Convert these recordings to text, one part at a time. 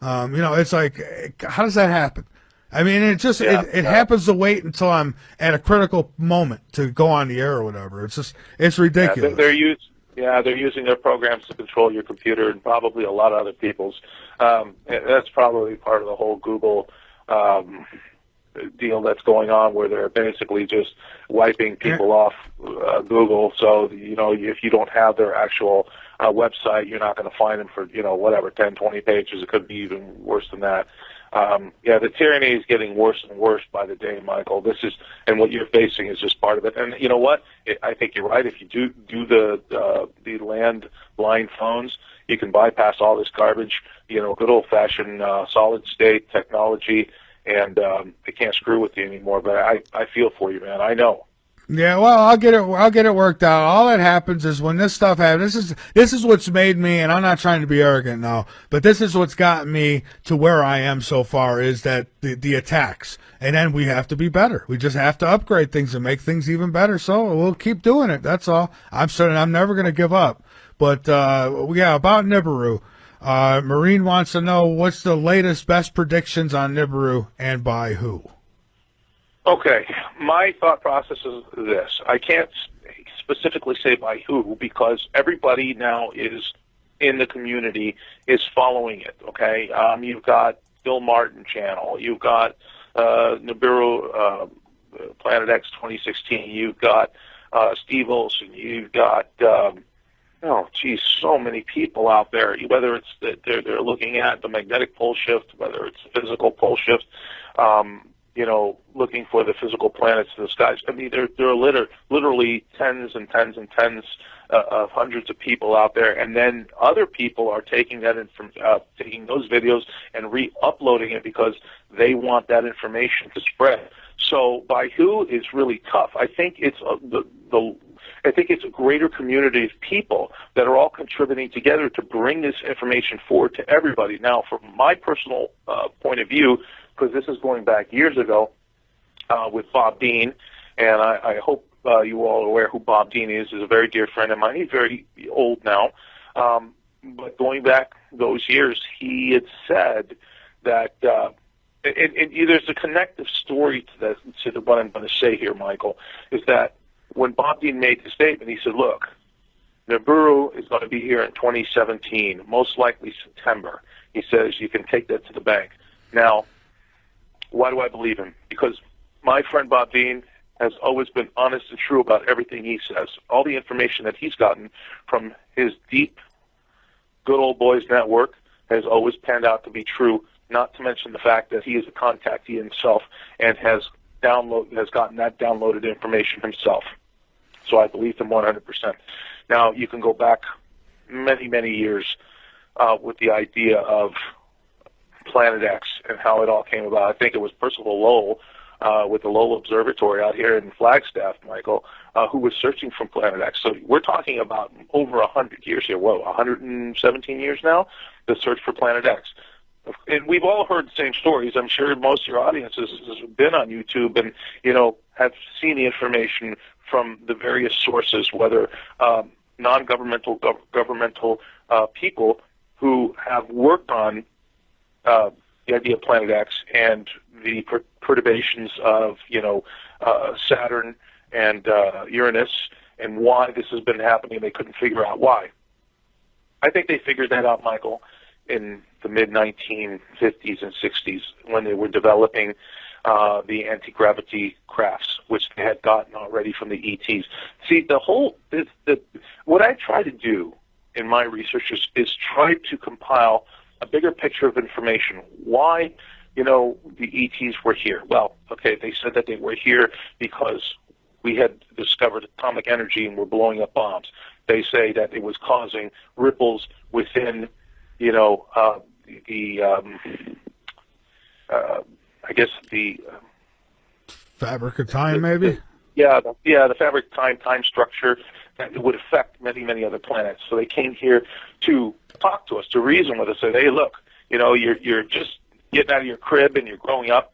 It's like, how does that happen? I mean, it happens to wait until I'm at a critical moment to go on the air or whatever. It's ridiculous. They're using their programs to control your computer and probably a lot of other people's. That's probably part of the whole Google deal that's going on, where they're basically just wiping people off Google. So, if you don't have their actual website, you're not going to find them for, 10, 20 pages. It could be even worse than that. The tyranny is getting worse and worse by the day, Michael. And what you're facing is just part of it. And you know what? I think you're right. If you do the landline phones, you can bypass all this garbage, good old-fashioned solid state technology, and they can't screw with you anymore. But I feel for you, man. I know. Yeah, well, I'll get it worked out. All that happens is when this stuff happens. This is what's made me, and I'm not trying to be arrogant now, but this is what's gotten me to where I am so far, is that the attacks, and then we have to be better. We just have to upgrade things and make things even better. So we'll keep doing it. That's all. I'm never going to give up. But about Nibiru. Marine wants to know, what's the latest best predictions on Nibiru and by who? Okay, my thought process is this. I can't specifically say by who, because everybody now is in the community is following it, okay? You've got Bill Martin channel. You've got Nibiru, Planet X 2016. You've got Steve Olson. You've got, so many people out there, whether it's that they're looking at the magnetic pole shift, whether it's the physical pole shift, looking for the physical planets in the skies. I mean, there are literally tens and tens and tens of hundreds of people out there, and then other people are taking taking those videos and re-uploading it because they want that information to spread. So by who is really tough. I think it's a greater community of people that are all contributing together to bring this information forward to everybody. Now, from my personal point of view, because this is going back years ago with Bob Dean, and I hope you all are aware who Bob Dean is a very dear friend of mine. He's very old now. But going back those years, he had said that there's a connective story to what I'm going to say here, Michael, is that when Bob Dean made the statement, he said, look, Nibiru is going to be here in 2017, most likely September. He says you can take that to the bank. Now, why do I believe him? Because my friend Bob Dean has always been honest and true about everything he says. All the information that he's gotten from his deep, good old boys network has always panned out to be true, not to mention the fact that he is a contactee himself and has gotten that downloaded information himself. So I believe him 100%. Now, you can go back many, many years with the idea of Planet X and how it all came about. I think it was Percival Lowell with the Lowell Observatory out here in Flagstaff, Michael, who was searching for Planet X. So we're talking about over 100 years here. 117 years now, the search for Planet X. And we've all heard the same stories. I'm sure most of your audience has been on YouTube and, have seen the information from the various sources, whether non-governmental, governmental people who have worked on the idea of Planet X and the perturbations of, Saturn and Uranus, and why this has been happening. They couldn't figure out why. I think they figured that out, Michael, in the mid-1950s and 60s when they were developing the anti-gravity crafts, which they had gotten already from the ETs. See, what I try to do in my research is try to compile a bigger picture of information. Why, the ETs were here? Well, okay, they said that they were here because we had discovered atomic energy and were blowing up bombs. They say that it was causing ripples within, the fabric of time, maybe? The fabric of time structure that would affect many, many other planets. So they came here to talk to us, to reason with us, say, hey, look, you're just getting out of your crib and you're growing up.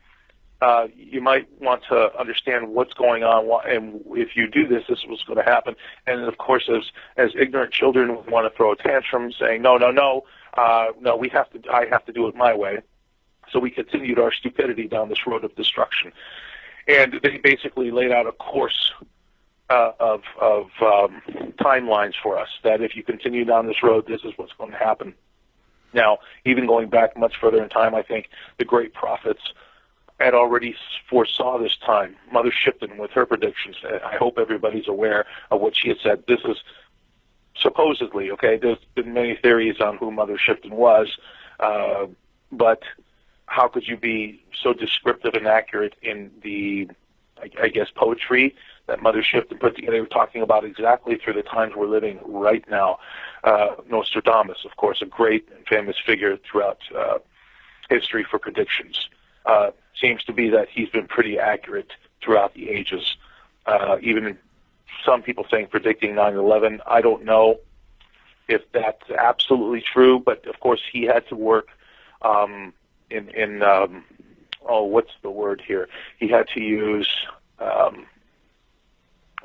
You might want to understand what's going on, and if you do this, this is what's going to happen. And of course, as ignorant children want to throw a tantrum, saying, no, No, I have to do it my way. So we continued our stupidity down this road of destruction. And they basically laid out a course of timelines for us, that if you continue down this road, this is what's going to happen. Now, even going back much further in time, I think the great prophets had already foresaw this time. Mother Shipton, with her predictions, I hope everybody's aware of what she had said. This is supposedly, okay, there's been many theories on who Mother Shipton was, but how could you be so descriptive and accurate in the, I guess, poetry that Mother Shipton put together? They were talking about exactly through the times we're living right now. Nostradamus, of course, a great and famous figure throughout history for predictions. Seems to be that he's been pretty accurate throughout the ages. Even some people saying predicting 9/11. I don't know if that's absolutely true, but of course he had to work what's the word here? He had to use,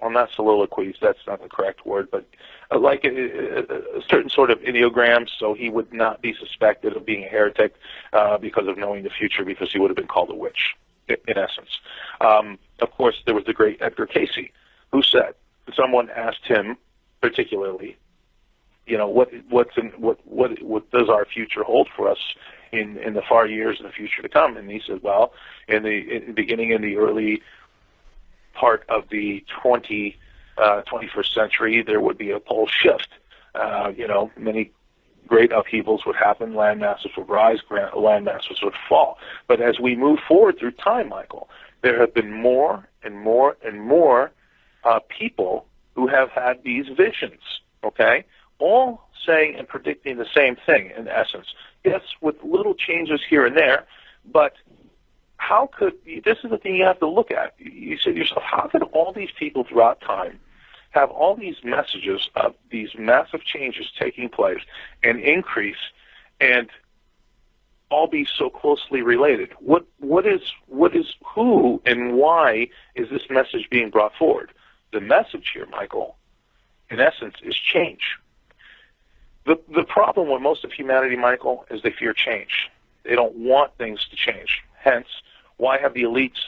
not soliloquies, that's not the correct word, but like a certain sort of ideograms, so he would not be suspected of being a heretic because of knowing the future, because he would have been called a witch, in essence. Of course, there was the great Edgar Cayce, who said, someone asked him particularly, what does our future hold for us in the far years in the future to come? And he said, well, in the beginning, in the early part of the 21st century, there would be a pole shift. Many great upheavals would happen, land masses would rise, land masses would fall. But as we move forward through time, Michael, there have been more and more and more people who have had these visions, okay? All saying and predicting the same thing, in essence. Yes, with little changes here and there, but how could, this is the thing you have to look at. You say to yourself, how could all these people throughout time have all these messages of these massive changes taking place and increase and all be so closely related? What is who and why is this message being brought forward? The message here, Michael, in essence, is change. The problem with most of humanity, Michael, is they fear change. They don't want things to change. Hence, why have the elites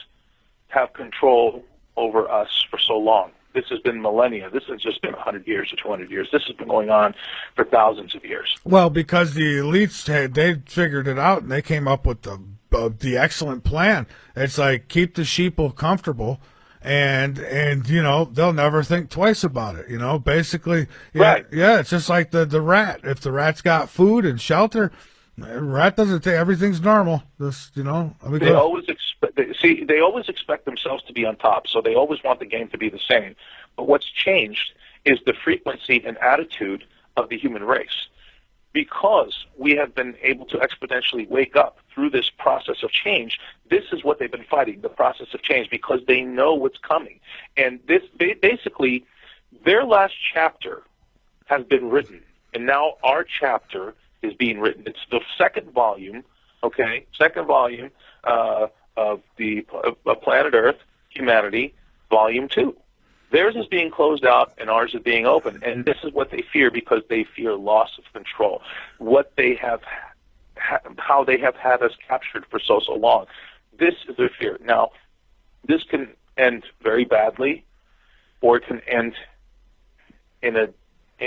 have control over us for so long? This has been millennia. This has just been 100 years or 200 years. This has been going on for thousands of years. Well, because the elites they figured it out, and they came up with the excellent plan. It's like, keep the sheeple comfortable, and they'll never think twice about it. Basically, right. Yeah, it's just like the rat. If the rat's got food and shelter, the rat doesn't take, everything's normal. They always expect themselves to be on top, so they always want the game to be the same. But what's changed is the frequency and attitude of the human race. Because we have been able to exponentially wake up through this process of change, this is what they've been fighting, the process of change, because they know what's coming. And this basically, their last chapter has been written, and now our chapter is being written. It's the second volume of Planet Earth, Humanity, Volume 2. Theirs is being closed out, and ours is being open. And this is what they fear, because they fear loss of control. What they have, how they have had us captured for so long. This is their fear. Now, this can end very badly, or it can end in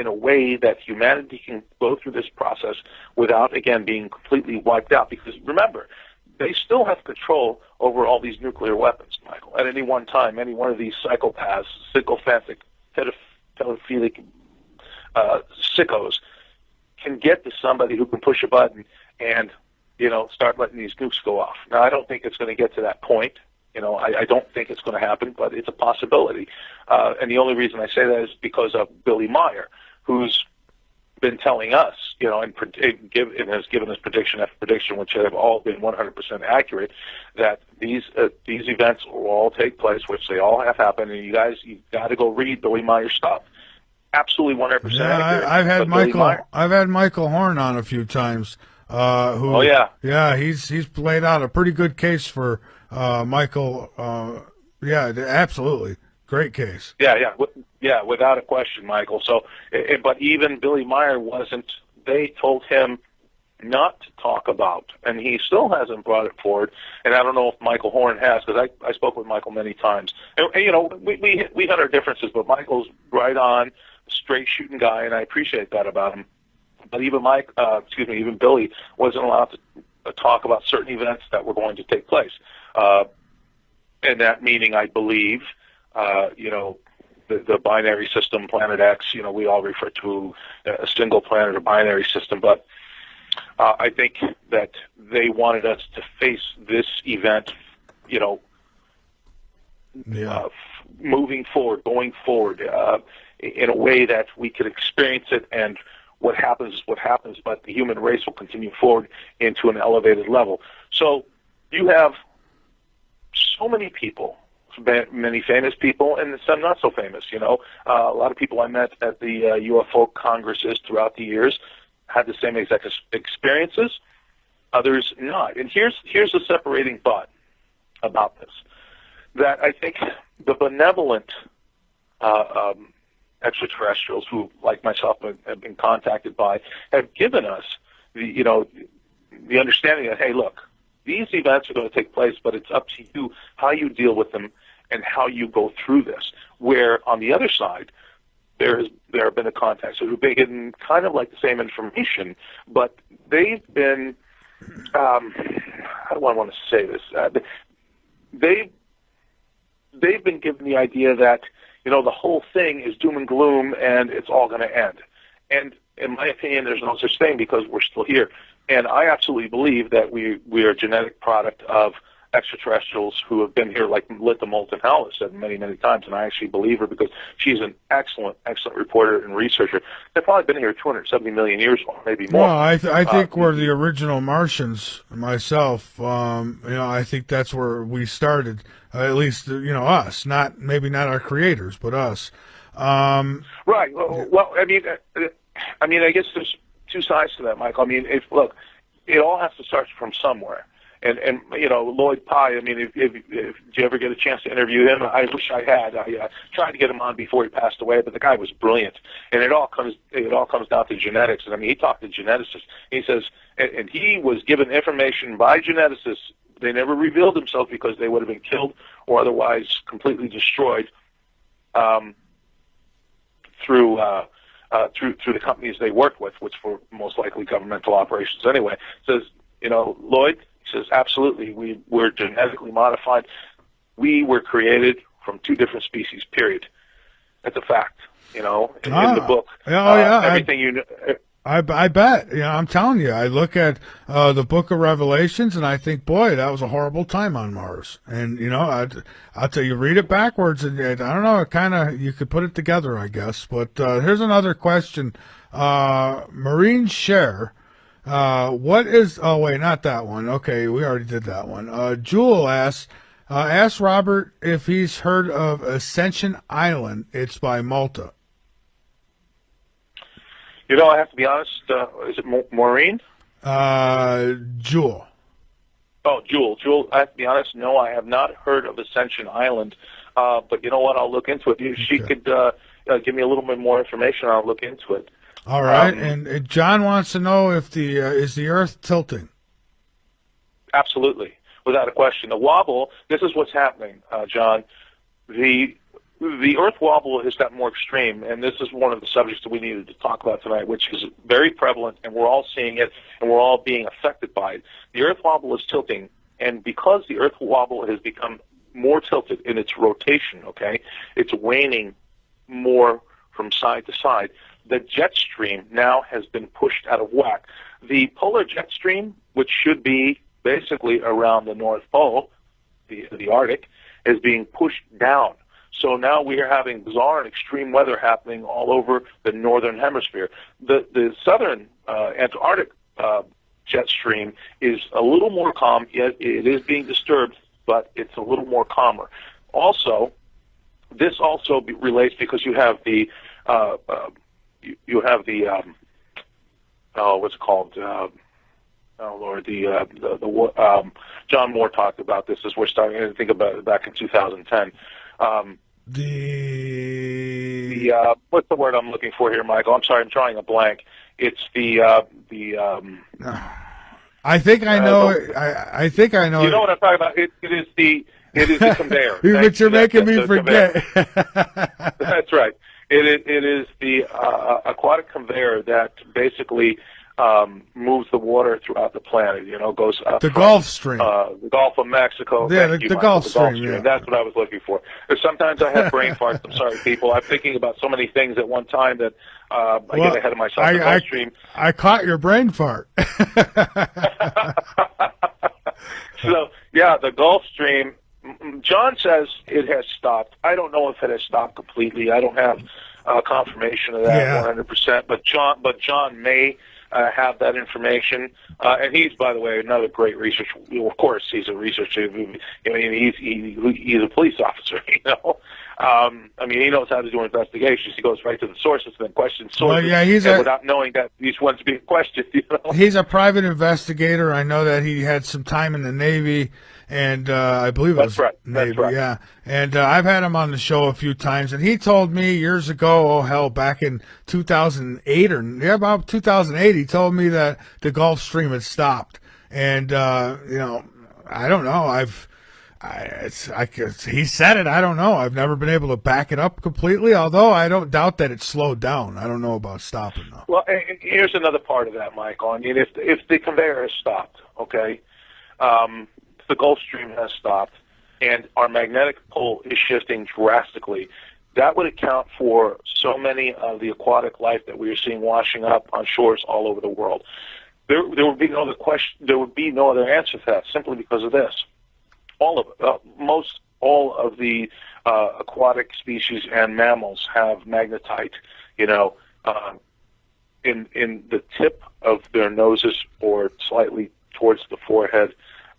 a way that humanity can go through this process without, again, being completely wiped out. Because remember, they still have control over all these nuclear weapons, Michael. At any one time, any one of these psychopaths, sycophantic, pedophilic sickos can get to somebody who can push a button and, start letting these nukes go off. Now, I don't think it's going to get to that point. I don't think it's going to happen, but it's a possibility. And the only reason I say that is because of Billy Meyer, who's been telling us, and has given us prediction after prediction, which have all been 100% accurate, that these events will all take place, which they all have happened. And you've got to go read Billy Meyer's stuff. Absolutely 100% accurate. I've had Michael Horn on a few times. He's played out a pretty good case for Michael. Absolutely. Great case. Yeah, without a question, Michael. So, but even Billy Meyer wasn't. They told him not to talk about, and he still hasn't brought it forward. And I don't know if Michael Horn has, because I spoke with Michael many times. And you know, we had our differences, but Michael's right on, straight shooting guy, and I appreciate that about him. But even even Billy wasn't allowed to talk about certain events that were going to take place. And that meaning, I believe, you know, the binary system, Planet X, you know, we all refer to a single planet or binary system, but I think that they wanted us to face this event, you know, moving forward, going forward, in a way that we could experience it, and what happens is what happens, but the human race will continue forward into an elevated level. So you have so many people, many famous people, and some not so famous. You know, a lot of people I met at the UFO congresses throughout the years had the same exact experiences. Others not. And here's the separating thought about this: that I think the benevolent extraterrestrials who, like myself, have been contacted by, have given us the understanding that, hey, look, these events are going to take place, but it's up to you how you deal with them and how you go through this. Where on the other side, there have been a contact who've been getting kind of like the same information, but they've been how do I want to say this? They've been given the idea that, you know, the whole thing is doom and gloom and it's all going to end. And in my opinion, there's no such thing, because we're still here. And I absolutely believe that we are a genetic product of extraterrestrials who have been here, like Linda Moulton Howe has said many, many times, and I actually believe her because she's an excellent, excellent reporter and researcher. They've probably been here 270 million years, or maybe more. Well, I think we're the original Martians myself. You know, I think that's where we started, at least, you know, us, maybe not our creators, but us. Right. Well, I mean, I guess there's two sides to that, Michael. I mean, look, it all has to start from somewhere. And you know, Lloyd Pye, I mean, if did you ever get a chance to interview him? I wish I had. I tried to get him on before he passed away, but the guy was brilliant. And it all comes down to genetics. And I mean, he talked to geneticists. He says, and he was given information by geneticists. They never revealed themselves because they would have been killed or otherwise completely destroyed through the companies they worked with, which were most likely governmental operations anyway. Says, you know, Lloyd, he says, absolutely, we're genetically modified. We were created from two different species, period. That's a fact, you know, in the book. Everything you know. I bet. You know, I'm telling you, I look at the Book of Revelations and I think, boy, that was a horrible time on Mars. And, you know, I'll tell you, read it backwards and I don't know, you could put it together, I guess. But here's another question. Marine Share, what is, oh wait, not that one. Okay, we already did that one. Jewel asks, ask Robert if he's heard of Ascension Island. It's by Malta. You know, I have to be honest. Is it Maureen? Jewel. Oh, Jewel. I have to be honest. No, I have not heard of Ascension Island. But you know what? I'll look into it. If she could give me a little bit more information, I'll look into it. All right. And John wants to know if is the Earth tilting? Absolutely, without a question. The wobble. This is what's happening, John. The Earth wobble has gotten more extreme, and this is one of the subjects that we needed to talk about tonight, which is very prevalent, and we're all seeing it, and we're all being affected by it. The Earth wobble is tilting, and because the Earth wobble has become more tilted in its rotation, okay, it's waning more from side to side. The jet stream now has been pushed out of whack. The polar jet stream, which should be basically around the North Pole, the Arctic, is being pushed down. So now we are having bizarre and extreme weather happening all over the northern hemisphere. The southern Antarctic jet stream is a little more calm. Yet it is being disturbed, but it's a little more calmer. Also, this also relates because you have the what's it called? Oh Lord, John Moore talked about this as we're starting to think about it back in 2010. what's the word I'm looking for here, Michael? I'm sorry, I'm drawing a blank. It's I think I know. I think I know. You know what I'm talking about? It is the conveyor. But you're making me forget. That's right. It is the aquatic conveyor that basically moves the water throughout the planet. You know, goes up the Gulf Stream, the Gulf of Mexico. Yeah, the Gulf Stream. Yeah. That's what I was looking for. Sometimes I have brain farts. I'm sorry, people. I'm thinking about so many things at one time that I get ahead of myself. The Gulf Stream. I caught your brain fart. So yeah, the Gulf Stream. John says it has stopped. I don't know if it has stopped completely. I don't have confirmation of that 100%. But John may have that information. And he's, by the way, another great researcher. Of course, he's a researcher. I mean, he's a police officer. You know, I mean, he knows how to do investigations. He goes right to the sources and then questions sources. Well, yeah, without knowing that these ones being questioned. You know? He's a private investigator. I know that he had some time in the Navy. And I believe it was Navy, yeah. And I've had him on the show a few times, and he told me years ago, back in 2008 about 2008, he told me that the Gulf Stream had stopped. And I don't know. He said it. I don't know. I've never been able to back it up completely. Although I don't doubt that it slowed down. I don't know about stopping though. Well, and here's another part of that, Michael. I mean, if the conveyor has stopped, okay. The Gulf Stream has stopped, and our magnetic pole is shifting drastically. That would account for so many of the aquatic life that we are seeing washing up on shores all over the world. There would be no other question. There would be no other answer to that, simply because of this. All of the aquatic species and mammals have magnetite, you know, in the tip of their noses or slightly towards the forehead.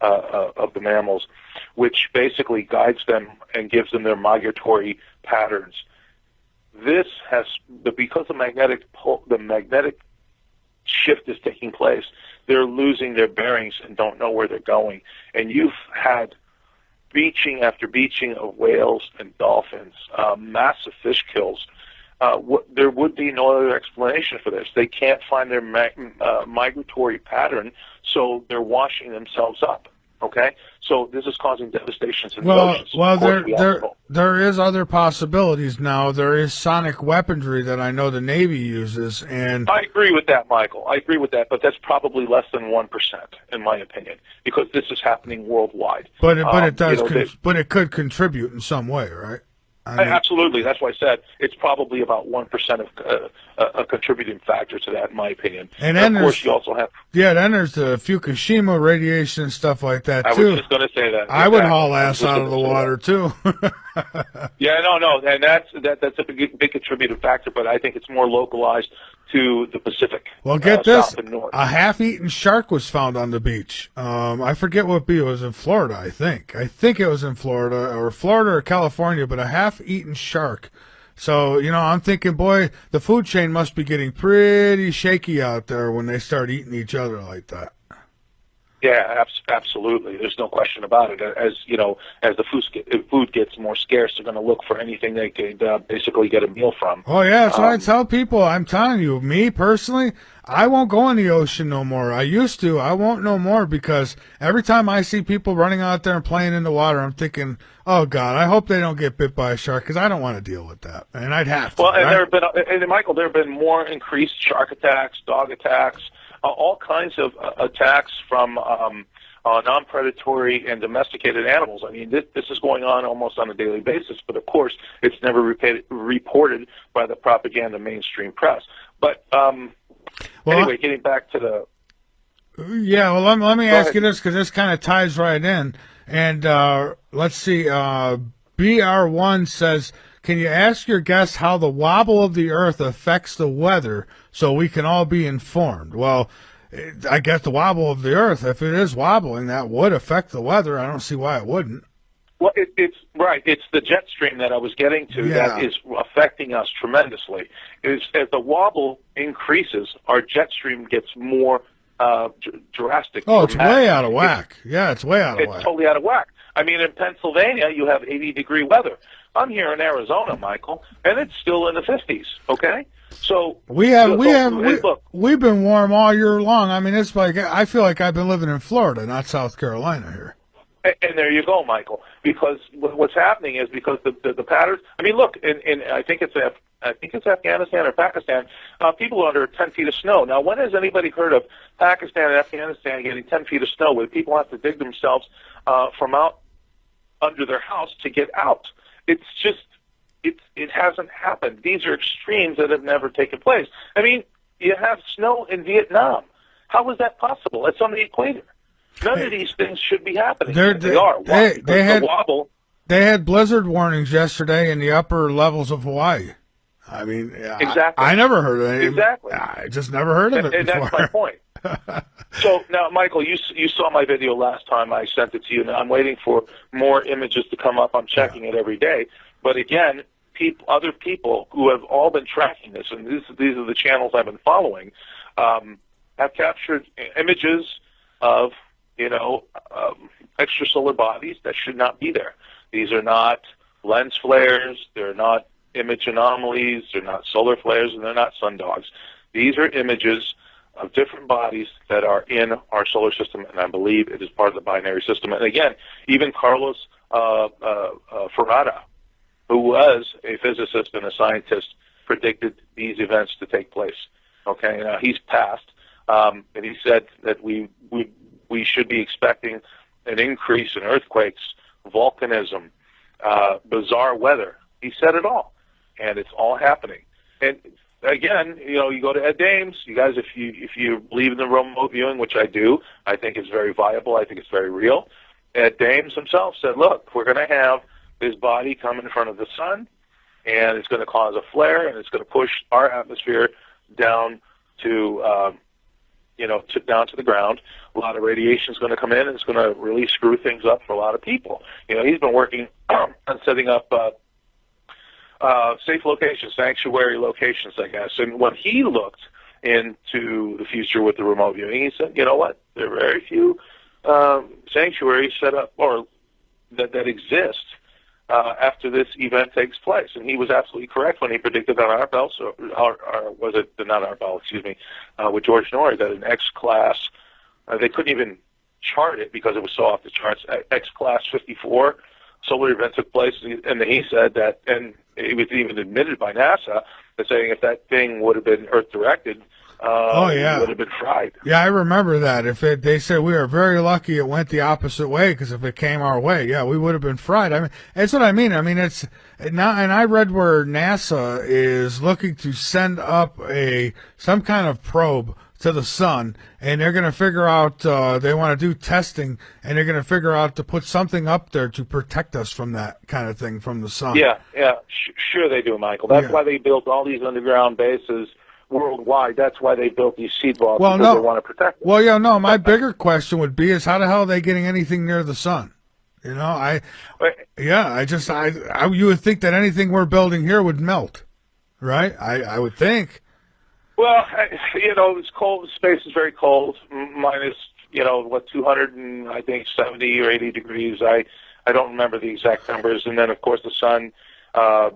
Of the mammals, which basically guides them and gives them their migratory patterns. This has because the magnetic shift is taking place. They're losing their bearings and don't know where they're going. And you've had beaching after beaching of whales and dolphins, massive fish kills. There would be no other explanation for this. They can't find their migratory pattern, so they're washing themselves up. Okay, so this is causing devastations in the oceans. Well, there is other possibilities now. There is sonic weaponry that I know the Navy uses, and I agree with that, Michael. I agree with that, but that's probably less than 1%, in my opinion, because this is happening worldwide. But it could contribute in some way, right? Absolutely. That's why I said it's probably about 1% of a contributing factor to that, in my opinion. And then of course, you also have. Yeah, then there's the Fukushima radiation and stuff like that, too. I was just going to say that. I would haul ass out of the water, too. Yeah, no. And that's a big contributing factor, but I think it's more localized to the Pacific. Well, get this. A half-eaten shark was found on the beach. I forget what beach. It was in Florida, I think. I think it was in Florida or California, but a half-eaten shark. So, I'm thinking, boy, the food chain must be getting pretty shaky out there when they start eating each other like that. Yeah, absolutely. There's no question about it. As the food gets more scarce, they're going to look for anything they could basically get a meal from. Oh yeah, that's what I tell people. I'm telling you, me personally, I won't go in the ocean no more. I used to. I won't no more because every time I see people running out there and playing in the water, I'm thinking, oh God, I hope they don't get bit by a shark because I don't want to deal with that, and I'd have to. Well, and right? Michael, there have been more increased shark attacks, dog attacks. All kinds of attacks from non-predatory and domesticated animals. I mean, this is going on almost on a daily basis, but of course, it's never reported by the propaganda mainstream press. But anyway, getting back to the... Yeah, well, let me ask you this, because this kind of ties right in. And let's see, BR1 says... Can you ask your guests how the wobble of the Earth affects the weather so we can all be informed? Well, I guess the wobble of the Earth, if it is wobbling, that would affect the weather. I don't see why it wouldn't. Well, it's right. It's the jet stream that I was getting to that is affecting us tremendously. As the wobble increases, our jet stream gets more drastic. Oh, it's way out of whack. It's way out of whack. It's totally out of whack. I mean, in Pennsylvania, you have 80-degree weather. I'm here in Arizona, Michael, and it's still in the 50s. Okay, so we've been warm all year long. I mean, it's like I feel like I've been living in Florida, not South Carolina here. And there you go, Michael. Because what's happening is because the patterns. I mean, look, in I think it's Afghanistan or Pakistan. People are under 10 feet of snow. Now, when has anybody heard of Pakistan and Afghanistan getting 10 feet of snow, where people have to dig themselves from out under their house to get out? It's just it hasn't happened. These are extremes that have never taken place. I mean, you have snow in Vietnam. How is that possible? It's on the equator. None of these things should be happening. They are. Why? They had the wobble. They had blizzard warnings yesterday in the upper levels of Hawaii. I mean, exactly. I never heard of it. Exactly. I just never heard of it and before. That's my point. So now, Michael, you saw my video last time I sent it to you. Now I'm waiting for more images to come up. I'm checking it every day. But again, other people who have all been tracking this, and these are the channels I've been following, have captured images of extrasolar bodies that should not be there. These are not lens flares. They're not image anomalies. They're not solar flares, and they're not sundogs. These are images of different bodies that are in our solar system, and I believe it is part of the binary system. And again, even Carlos Ferrara, who was a physicist and a scientist, predicted these events to take place. Okay, now he's passed, and he said that we should be expecting an increase in earthquakes, volcanism, bizarre weather. He said it all, and it's all happening. And again, you go to Ed Dames. You guys, if you believe in the remote viewing, which I do, I think it's very viable. I think it's very real. Ed Dames himself said, look, we're going to have this body come in front of the sun, and it's going to cause a flare, and it's going to push our atmosphere down to down to the ground. A lot of radiation is going to come in, and it's going to really screw things up for a lot of people. He's been working on setting up safe locations, sanctuary locations, I guess. And when he looked into the future with the remote viewing, he said, you know what? There are very few sanctuaries set up or that exist after this event takes place. And he was absolutely correct when he predicted on our belt, was it not our belt, excuse me, with George Norrie, that an X-class, they couldn't even chart it because it was so off the charts, X-class 54 solar event took place, and he said that, and it was even admitted by NASA, that saying if that thing would have been Earth-directed, it would have been fried. Yeah, I remember that. They said we were very lucky it went the opposite way, because if it came our way, we would have been fried. I mean, that's what I mean. I mean, it's now, and I read where NASA is looking to send up some kind of probe to the sun, and they're going to figure out, they want to do testing, and they're going to figure out to put something up there to protect us from that kind of thing from the sun. Yeah, sure they do, Michael. That's why they built all these underground bases worldwide. That's why they built these seed vaults, because they want to protect them. Well, my bigger question would be is how the hell are they getting anything near the sun? You would think that anything we're building here would melt, right? I would think. Well, it's cold. Space is very cold, minus, 270 or 80 degrees. I don't remember the exact numbers. And then, of course, the sun. But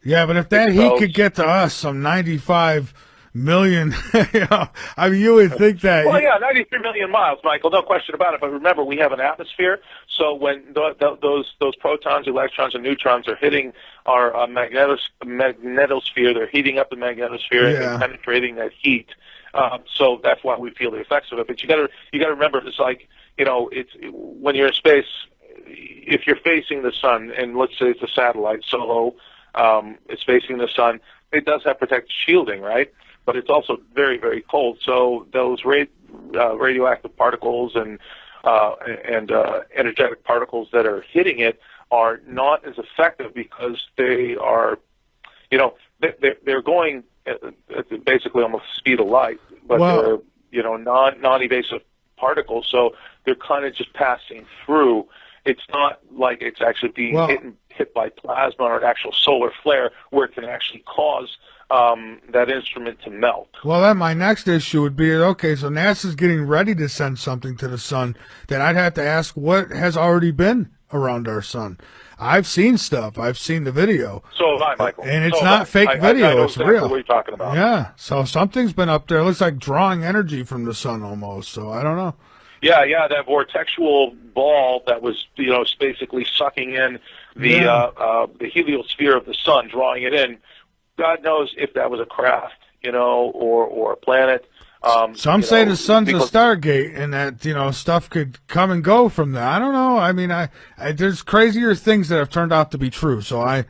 if that heat could get to us, some 95 million, you would think that. Well, 93 million miles, Michael, no question about it. But remember, we have an atmosphere, so when those protons, electrons, and neutrons are hitting our magnetosphere, they're heating up the magnetosphere and penetrating that heat. So that's why we feel the effects of it. But you got to remember, it's like it's when you're in space, if you're facing the sun, and let's say it's a satellite, SOHO, it's facing the sun. It does have protective shielding, right? But it's also very, very cold. So those radioactive particles and energetic particles that are hitting it are not as effective because they are, they're going at basically almost the speed of light, but they're, non-evasive particles. So they're kind of just passing through. It's not like it's actually being hit by plasma or an actual solar flare where it can actually cause that instrument to melt. Well, then my next issue would be, okay, so NASA's getting ready to send something to the sun, then I'd have to ask what has already been around our sun. I've seen stuff. I've seen the video. So have I, Michael. And it's so not fake video. I know it's exactly real. What you're talking about. Yeah. So something's been up there. It looks like drawing energy from the sun almost. So I don't know. Yeah, that vortexual ball that was, basically sucking in the heliosphere of the sun, drawing it in. God knows if that was a craft, or a planet. Some say the sun's a Stargate, and that stuff could come and go from there. I don't know. I mean, I there's crazier things that have turned out to be true. So I'm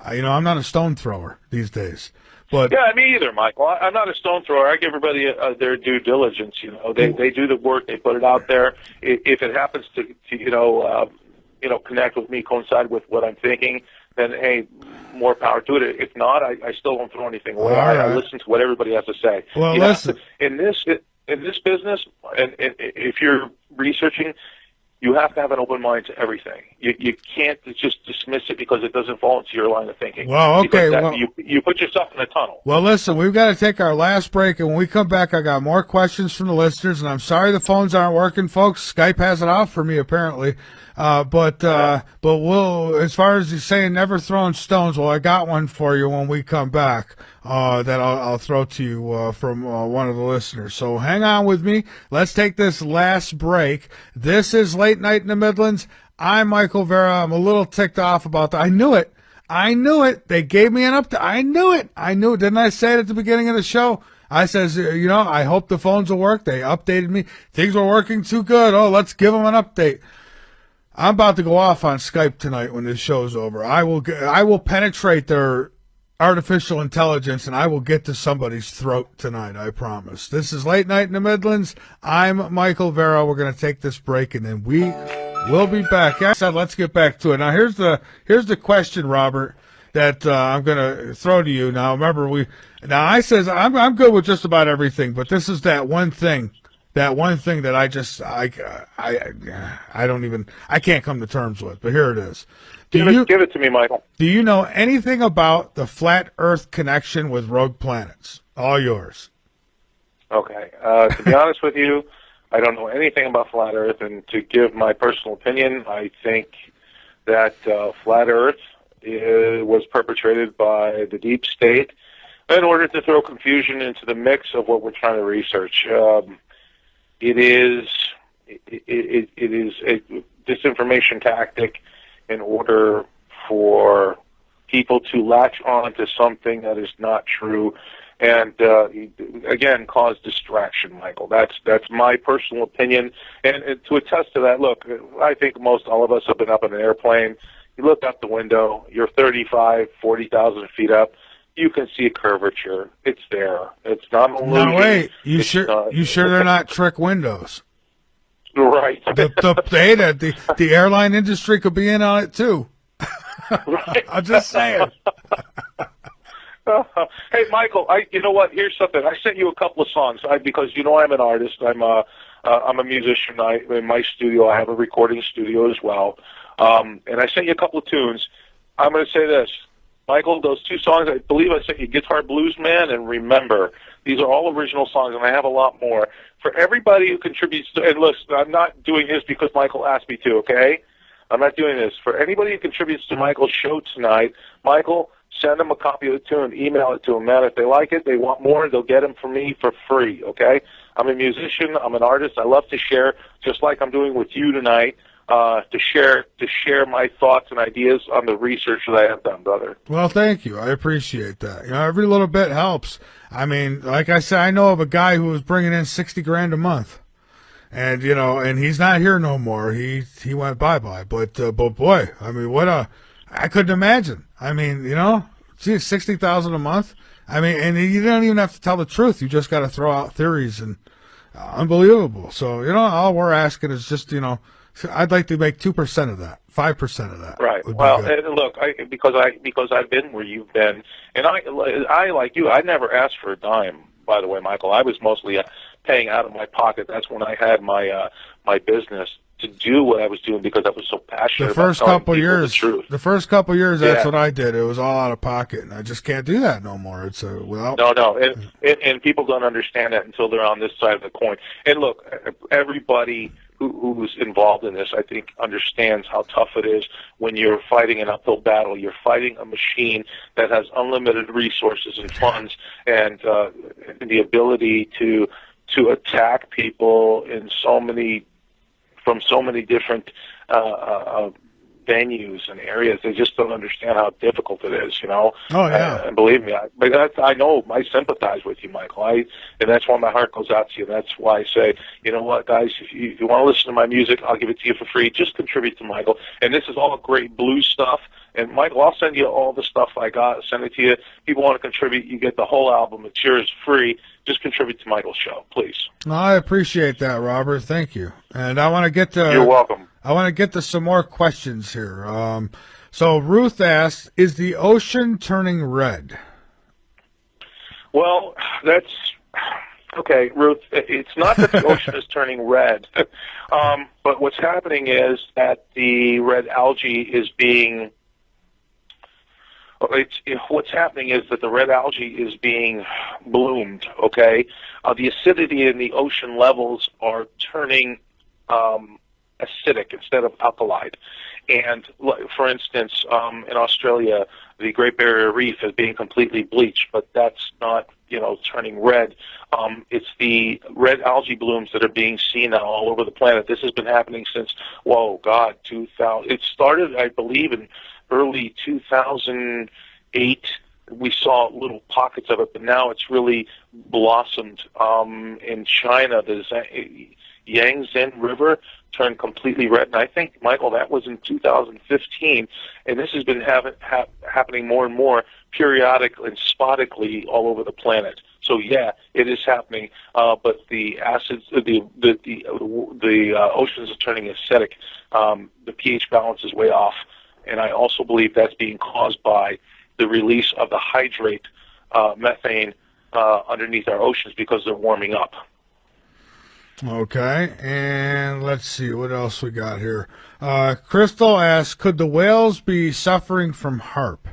not a stone thrower these days. But yeah, me either, Michael. I'm not a stone thrower. I give everybody their due diligence. They do the work. They put it out there. If it happens to connect with me, coincide with what I'm thinking, then hey, more power to it. If not, I still don't throw anything away. Right. I listen to what everybody has to say. Well, listen. In this business, and if you're researching, you have to have an open mind to everything. You can't just dismiss it because it doesn't fall into your line of thinking. Well, okay. You put yourself in a tunnel. Well, listen, we've got to take our last break, and when we come back, I got more questions from the listeners, and I'm sorry the phones aren't working, folks. Skype has it off for me, apparently. But we'll, as far as you saying never throwing stones, well, I got one for you when we come back that I'll throw to you from one of the listeners. So hang on with me. Let's take this last break. This is Late Night in the Midlands. I'm Michael Vera. I'm a little ticked off about that. I knew it. They gave me an update. I knew it. Didn't I say it at the beginning of the show? I says, I hope the phones will work. They updated me. Things were working too good. Oh, let's give them an update. I'm about to go off on Skype tonight when this show's over. I will penetrate their artificial intelligence, and I will get to somebody's throat tonight, I promise. This is Late Night in the Midlands. I'm Michael Vera. We're going to take this break, and then we will be back. I said, let's get back to it. Now, here's the question, Robert, that I'm going to throw to you. Now, remember, I says I'm good with just about everything, but this is that one thing that I can't come to terms with, but here it is. Give it to me, Michael. Do you know anything about the flat Earth connection with rogue planets? All yours. Okay. To be honest with you, I don't know anything about flat Earth, and to give my personal opinion, I think that flat Earth was perpetrated by the deep state in order to throw confusion into the mix of what we're trying to research. It is a disinformation tactic in order for people to latch on to something that is not true, and again, cause distraction. Michael, that's my personal opinion, and to attest to that, look, I think most all of us have been up in an airplane. You look out the window, you're 40,000 feet up. You can see a curvature. It's there. It's not an illusion. No, wait. You sure they're not trick windows? Right. The airline industry could be in on it too. Right. I'm just saying. Hey, Michael. You know what? Here's something. I sent you a couple of songs because I'm an artist. I'm a musician. In my studio, I have a recording studio as well. And I sent you a couple of tunes. I'm going to say this. Michael, those two songs, I believe I sent you Guitar Blues Man and Remember. These are all original songs, and I have a lot more. For everybody who contributes to, and listen, I'm not doing this because Michael asked me to, okay? I'm not doing this. For anybody who contributes to Michael's show tonight, Michael, send them a copy of the tune, email it to them, man. If they like it, they want more, they'll get them from me for free, okay? I'm a musician. I'm an artist. I love to share, just like I'm doing with you tonight. To share my thoughts and ideas on the research that I have done, brother. Well, thank you. I appreciate that. Every little bit helps. I mean, like I said, I know of a guy who was bringing in $60,000 a month, and and he's not here no more. He went bye-bye. But boy, I mean, I couldn't imagine. I mean, see, $60,000 a month. I mean, and you don't even have to tell the truth. You just got to throw out theories, and unbelievable. So all we're asking is just I'd like to make 2% of that, 5% of that. Right. Well, and look, because I've been where you've been, and I like you. I never asked for a dime. By the way, Michael, I was mostly paying out of my pocket. That's when I had my business to do what I was doing because I was so passionate. The first couple years, that's Yeah. what I did. It was all out of pocket, and I just can't do that no more. It's No, and people don't understand that until they're on this side of the coin. And look, everybody who's involved in this, I think, understands how tough it is when you're fighting an uphill battle. You're fighting a machine that has unlimited resources and funds, and the ability to attack people in from so many different venues and areas. They just don't understand how difficult it is, Oh, yeah. and believe me, I know, I sympathize with you, Michael. And that's why my heart goes out to you. That's why I say, you know what, guys, if you want to listen to my music, I'll give it to you for free. Just contribute to Michael. And this is all great blues stuff. And Michael, I'll send you all the stuff I got. Send it to you. People want to contribute, you get the whole album. It's yours free. Just contribute to Michael's show, please. I appreciate that, Robert. Thank you. And I want to get to. You're welcome. I want to get to some more questions here. So Ruth asks, "Is the ocean turning red?" Well, that's okay, Ruth. It's not that the ocean is turning red, but what's happening is that the red algae is being. What's happening is that the red algae is being bloomed. Okay, the acidity in the ocean levels are turning acidic instead of alkaline. And for instance, in Australia, the Great Barrier Reef is being completely bleached, but that's not, turning red. It's the red algae blooms that are being seen now all over the planet. This has been happening since, 2000. It started, I believe, in early 2008. We saw little pockets of it, but now it's really blossomed. In China, the Yangtze River turned completely red, and I think, Michael, that was in 2015, and this has been happening more and more periodically and sporadically all over the planet. So yeah, it is happening, but the acids, the oceans are turning acidic. The pH balance is way off, and I also believe that's being caused by the release of the hydrate methane underneath our oceans because they're warming up. Okay, and let's see what else we got here. Crystal asks, "Could the whales be suffering from HAARP?"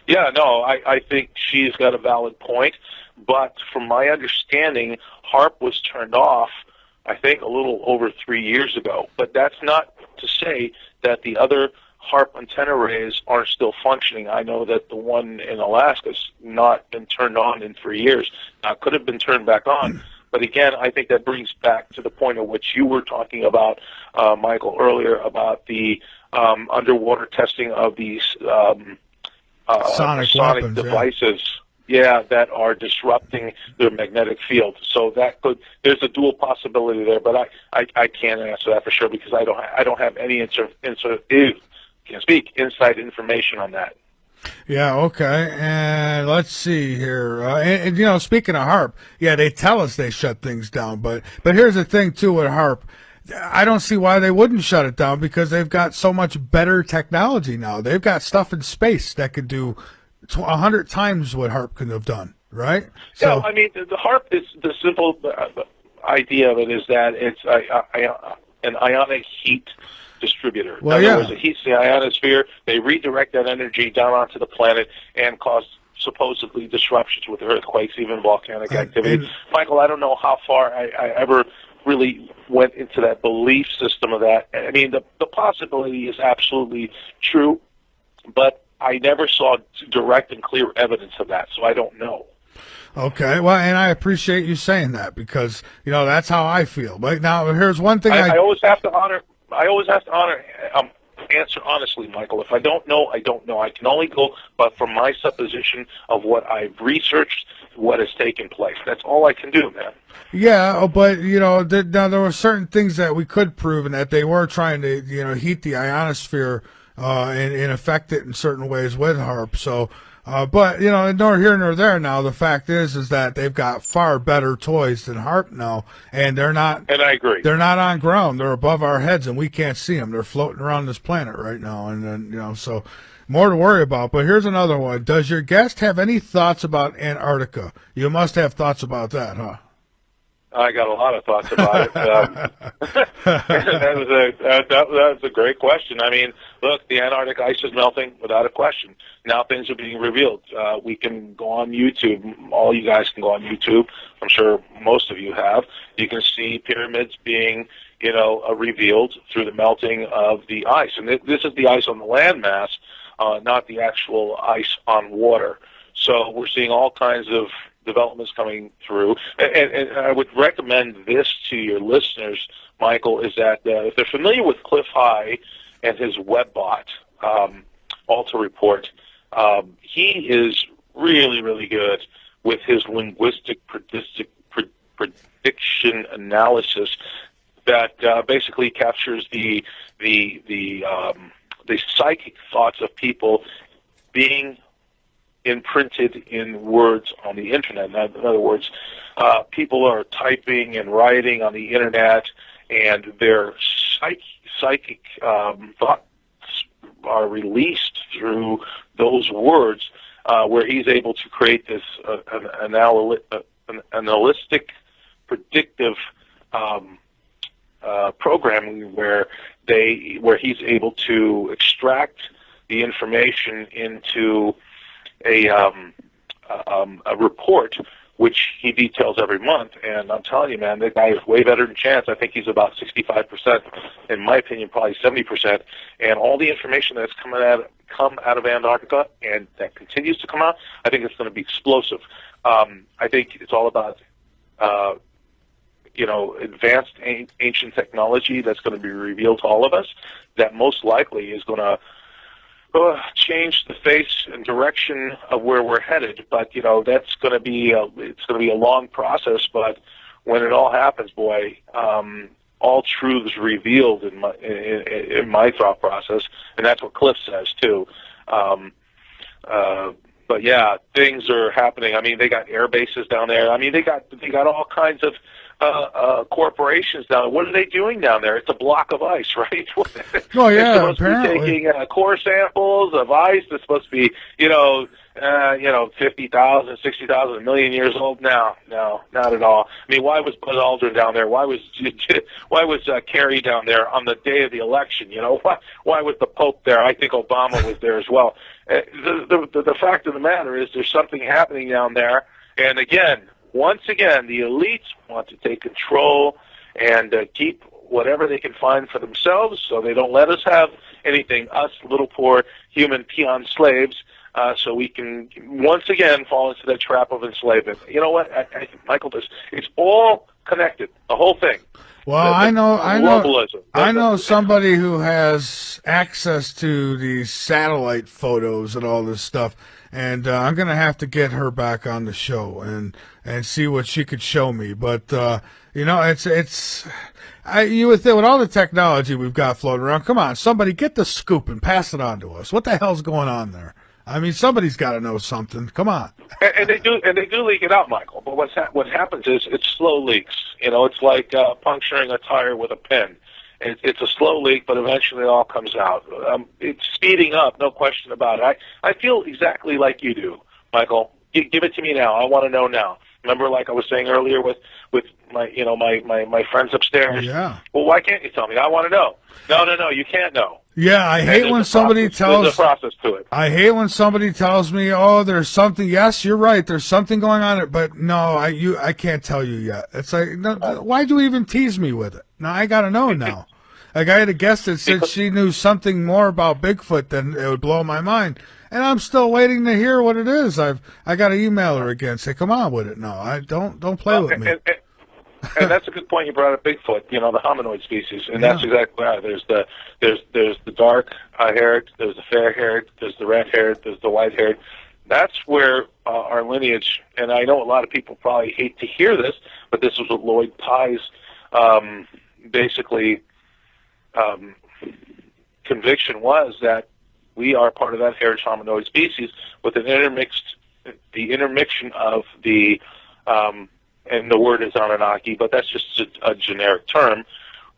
Yeah, no, I think she's got a valid point, but from my understanding, HAARP was turned off, I think, a little over 3 years ago. But that's not to say that the other HAARP antenna arrays aren't still functioning. I know that the one in Alaska's not been turned on in 3 years. Could have been turned back on. But again, I think that brings back to the point of which you were talking about, Michael, earlier about the underwater testing of these sonic weapons, devices, that are disrupting their magnetic field. So there's a dual possibility there, but I can't answer that for sure because I don't have any inside information on that. Yeah, okay. And let's see here. And speaking of HAARP, they tell us they shut things down. But here's the thing, too, with HAARP. I don't see why they wouldn't shut it down because they've got so much better technology now. They've got stuff in space that could do 100 times what HAARP could have done, right? So, I mean, the HAARP is the simple idea of it is that it's an ionic heat distributor. Well, in other words, it heats the ionosphere. They redirect that energy down onto the planet and cause supposedly disruptions with earthquakes, even volcanic activity. Michael, I don't know how far I ever really went into that belief system of that. I mean, the possibility is absolutely true, but I never saw direct and clear evidence of that, so I don't know. Okay, well, and I appreciate you saying that because, that's how I feel. But now, here's one thing I always have to honor. Answer honestly, Michael. If I don't know, I don't know. I can only go but from my supposition of what I've researched, what has taken place. That's all I can do, man. Yeah, but, now there were certain things that we could prove and that they were trying to, heat the ionosphere and affect it in certain ways with HAARP. So, but, nor here nor there now. The fact is that they've got far better toys than HAARP now, and they're not. And I agree. They're not on ground. They're above our heads, and we can't see them. They're floating around this planet right now, and then, so more to worry about. But here's another one. Does your guest have any thoughts about Antarctica? You must have thoughts about that, huh? I got a lot of thoughts about it. That was a great question. I mean, look, the Antarctic ice is melting without a question. Now things are being revealed. We can go on YouTube. All you guys can go on YouTube. I'm sure most of you have. You can see pyramids being, revealed through the melting of the ice. And this is the ice on the landmass, not the actual ice on water. So we're seeing all kinds of developments coming through, and I would recommend this to your listeners, Michael, is that if they're familiar with Cliff High and his WebBot, Alta Report, he is really, really good with his linguistic prediction analysis that basically captures the psychic thoughts of people being imprinted in words on the internet. In other words, people are typing and writing on the internet, and their psychic thoughts are released through those words, where he's able to create this analytic, predictive programming where he's able to extract the information into a report which he details every month. And I'm telling you, man, that guy is way better than Chance. I think he's about 65%, in my opinion, probably 70%. And all the information that's come out of Antarctica and that continues to come out, I think it's going to be explosive. I think it's all about advanced ancient technology that's going to be revealed to all of us that most likely is going to change the face and direction of where we're headed. But that's going to be a long process. But when it all happens, boy, all truths revealed in my thought process, and that's what Cliff says too. But yeah, things are happening. I mean, they got air bases down there. I mean, they got all kinds of corporations down there. What are they doing down there? It's a block of ice, right? Oh yeah, they're supposed apparently. to be taking core samples of ice that's supposed to be, 50,000, 60,000, a million years old. No, not at all. I mean, why was Buzz Aldrin down there? Why was Kerry down there on the day of the election? Why was the Pope there? I think Obama was there as well. The fact of the matter is there's something happening down there, and once again, the elites want to take control and keep whatever they can find for themselves, so they don't let us have anything, us little poor human peon slaves, so we can once again fall into the trap of enslavement. You know what, Michael, it's all connected, the whole thing. Well, I know somebody who has access to these satellite photos and all this stuff, and I'm going to have to get her back on the show and see what she could show me. But you would think with all the technology we've got floating around, come on, somebody get the scoop and pass it on to us. What the hell's going on there? I mean, somebody's got to know something. Come on. And they do leak it out, Michael. But what happens is it's slow leaks. It's like puncturing a tire with a pin. It's a slow leak, but eventually it all comes out. It's speeding up, no question about it. I feel exactly like you do, Michael. Give it to me now. I want to know now. Remember, like I was saying earlier with my friends upstairs. Yeah. Well, why can't you tell me? I want to know. No, you can't know. Yeah, I hate when somebody tells. There's a process to it. I hate when somebody tells me, "Oh, there's something." Yes, you're right. There's something going on, but no, I can't tell you yet. It's like, no, why'd you even tease me with it? Now I gotta know now. Like I had a guest that said she knew something more about Bigfoot than it would blow my mind, and I'm still waiting to hear what it is. I got to email her again. Say, come on with it. No, I don't play with me. And that's a good point you brought up. Bigfoot, the hominoid species, and that's exactly right. There's the dark haired, there's the fair haired, there's the red haired, there's the white haired. That's where our lineage. And I know a lot of people probably hate to hear this, but this was what Lloyd Pye's conviction was, that we are part of that heritage hominoid species with the intermixtion of the and the word is Anunnaki, but that's just a generic term.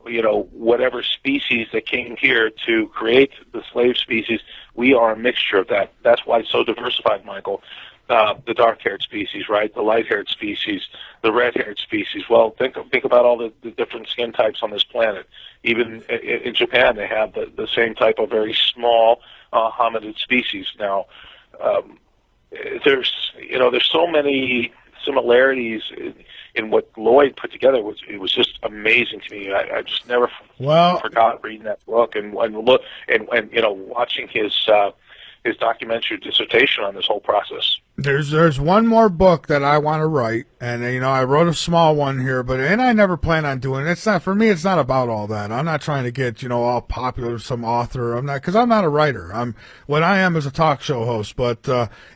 Whatever species that came here to create the slave species, we are a mixture of that. That's why it's so diversified, Michael. the dark-haired species, right? The light-haired species, the red-haired species. Well, think about all the different skin types on this planet. Even in Japan, they have the same type of very small hominid species. Now, there's so many similarities in what Lloyd put together. It was just amazing to me. I just never forgot reading that book and watching his documentary dissertation on this whole process. There's one more book that I want to write, and I wrote a small one here, and I never plan on doing it. It's not for me. It's not about all that. I'm not trying to get all popular, some author. Because I'm not a writer. What I am is a talk show host. But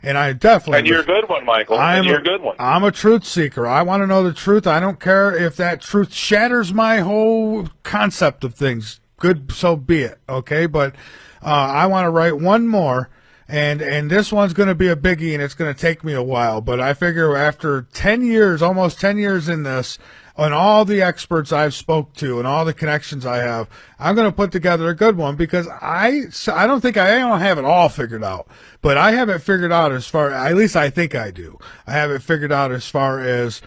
and I definitely. And you're a good one, Michael. You're a good one. I'm a truth seeker. I want to know the truth. I don't care if that truth shatters my whole concept of things. Good, so be it. Okay, but I want to write one more. And this one's going to be a biggie, and it's going to take me a while. But I figure after 10 years, almost 10 years in this, on all the experts I've spoke to and all the connections I have, I'm going to put together a good one because I don't have it all figured out. But I have it figured out at least I think I do. I have it figured out as far as,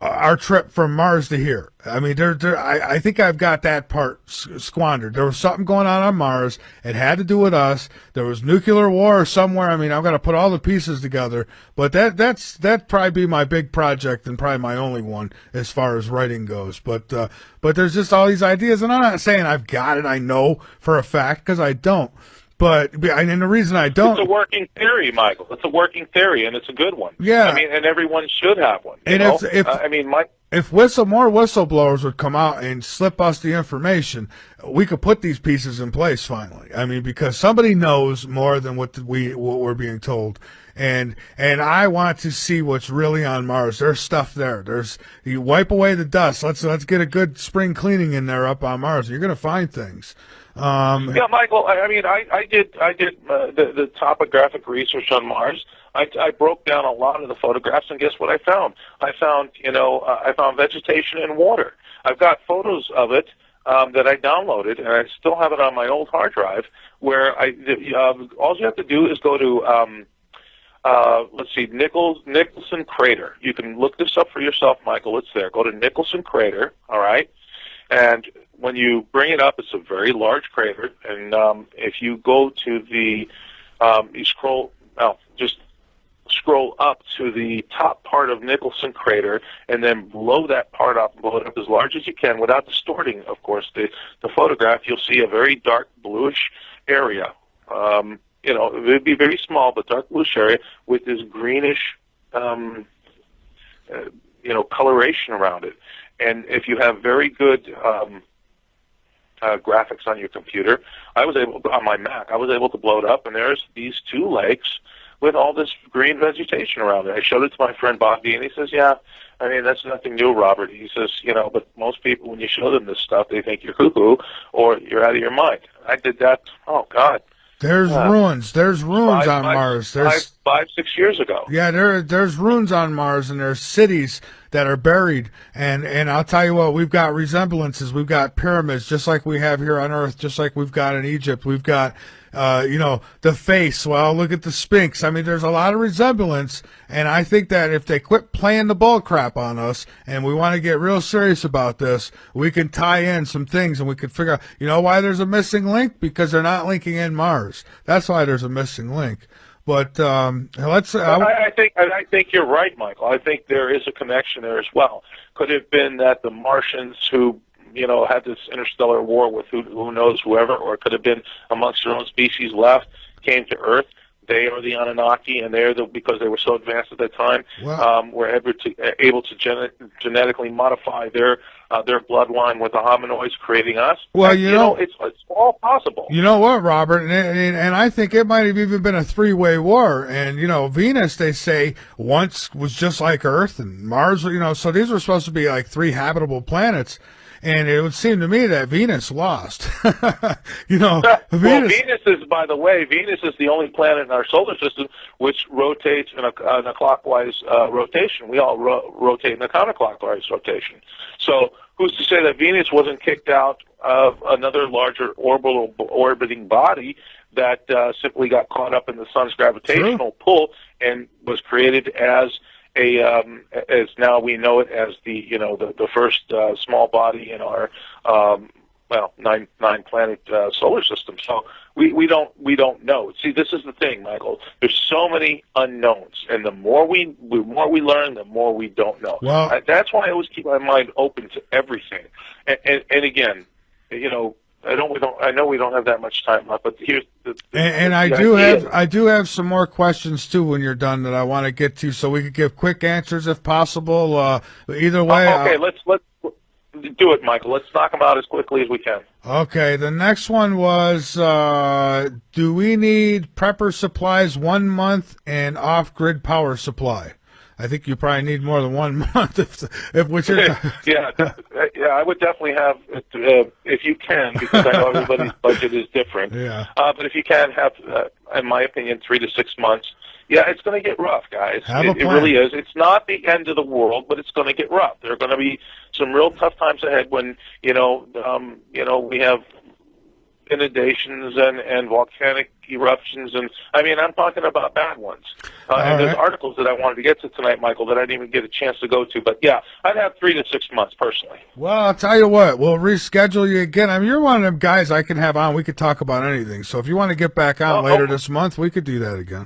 our trip from Mars to here. I mean, I think I've got that part squandered. There was something going on Mars. It had to do with us. There was nuclear war somewhere. I mean, I'm going to put all the pieces together. But that'd probably be my big project and probably my only one as far as writing goes. But there's just all these ideas, and I'm not saying I've got it. I know for a fact because I don't. And the reason I don't... It's a working theory, Michael. It's a working theory, and it's a good one. Yeah. I mean, and everyone should have one. And if more whistleblowers would come out and slip us the information, we could put these pieces in place finally. I mean, because somebody knows more than what we're being told. And I want to see what's really on Mars. There's stuff there. You wipe away the dust. Let's get a good spring cleaning in there up on Mars. You're going to find things. Yeah, Michael. I mean, I did the topographic research on Mars. I broke down a lot of the photographs, and guess what I found? I found vegetation and water. I've got photos of it that I downloaded, and I still have it on my old hard drive. Where all you have to do is go to Nicholson Crater. You can look this up for yourself, Michael. It's there. Go to Nicholson Crater. All right, and when you bring it up, it's a very large crater, and if you go to the, just scroll up to the top part of Nicholson Crater, and then blow that part up, blow it up as large as you can without distorting, of course, the photograph. You'll see a very dark bluish area. It would be very small, but dark bluish area with this greenish, coloration around it. And if you have very good graphics on your computer, on my Mac, I was able to blow it up, and there's these two lakes with all this green vegetation around it. I showed it to my friend Bobby, and he says, yeah, I mean, that's nothing new, Robert. He says, but most people, when you show them this stuff, they think you're cuckoo or you're out of your mind. I did that, oh, God. There's ruins. There's ruins on Mars. There's 5, 6 years ago. Yeah, there's ruins on Mars, and there's cities that are buried. And I'll tell you what, we've got resemblances. We've got pyramids, just like we have here on Earth, just like we've got in Egypt. We've got, the face. Well, look at the Sphinx. I mean, there's a lot of resemblance. And I think that if they quit playing the bull crap on us, and we want to get real serious about this, we can tie in some things, and we can figure out, why there's a missing link? Because they're not linking in Mars. That's why there's a missing link. But I think you're right, Michael. I think there is a connection there as well. Could it have been that the Martians who had this interstellar war with who knows whoever, or it could have been amongst their own species left, came to Earth. They are the Anunnaki, and because they were so advanced at that time, were able to genetically modify their bloodline with the hominoids, creating us. Well, it's all possible. You know what, Robert? And I think it might have even been a three-way war. And Venus, they say, once was just like Earth, and Mars. So these were supposed to be like three habitable planets. And it would seem to me that Venus lost. Venus is, by the way, Venus is the only planet in our solar system which rotates in a clockwise rotation. We all rotate in a counterclockwise rotation. So who's to say that Venus wasn't kicked out of another larger orbiting body that simply got caught up in the sun's gravitational pull and was created as as now we know it as the first small body in our nine planet solar system. So we don't know. See, this is the thing, Michael. There's so many unknowns, and the more we learn, the more we don't know. Well, that's why I always keep my mind open to everything. And again, I know we don't have that much time left, but here's I do have some more questions too when you're done that I want to get to, so we could give quick answers if possible. Either way. Okay, let's do it, Michael. Let's knock them out as quickly as we can. Okay, the next one was, do we need prepper supplies 1 month and off-grid power supply? I think you probably need more than 1 month if which is yeah, I would definitely have if you can, because I know everybody's budget is different. Yeah. But if you can have, in my opinion, 3 to 6 months. Yeah, it's going to get rough, guys. It really is. It's not the end of the world, but it's going to get rough. There are going to be some real tough times ahead when we have inundations and volcanic eruptions, and I mean, I'm talking about bad ones. And there's articles that I wanted to get to tonight, Michael, that I didn't even get a chance to go to. But yeah, I'd have 3 to 6 months personally. Well, I'll tell you what, we'll reschedule you again. I mean, you're one of them guys I can have on. We could talk about anything. So if you want to get back on later this month, we could do that again.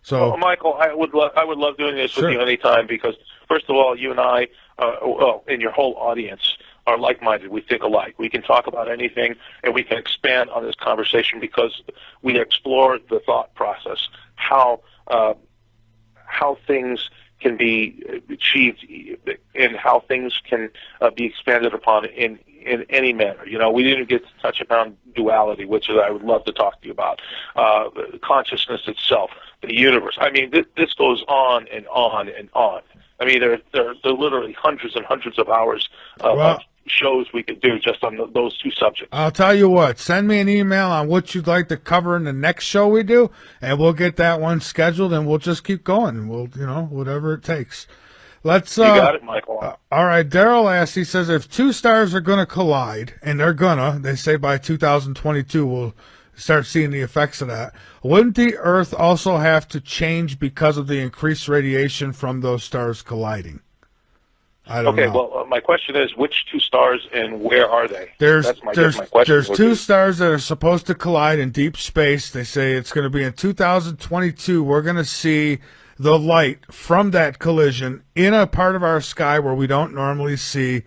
So, Michael, I would love doing this with you anytime, because first of all, you and I, and your whole audience are like-minded. We think alike. We can talk about anything, and we can expand on this conversation because we explore the thought process, how things can be achieved, and how things can be expanded upon in any manner. We didn't get to touch upon duality, which I would love to talk to you about. Consciousness itself, the universe. I mean, this goes on and on and on. I mean, there are literally hundreds and hundreds of hours of shows we could do just on those two subjects. I'll tell you what, send me an email on what you'd like to cover in the next show we do, and we'll get that one scheduled, and we'll just keep going, and we'll, whatever it takes. Let's. You got it, Michael. All right, Daryl asks, he says, if two stars are going to collide, and they say by 2022 we'll start seeing the effects of that, wouldn't the Earth also have to change because of the increased radiation from those stars colliding? I don't know. Well, my question is, which two stars and where are they? There's two stars that are supposed to collide in deep space. They say it's going to be in 2022. We're going to see the light from that collision in a part of our sky where we don't normally see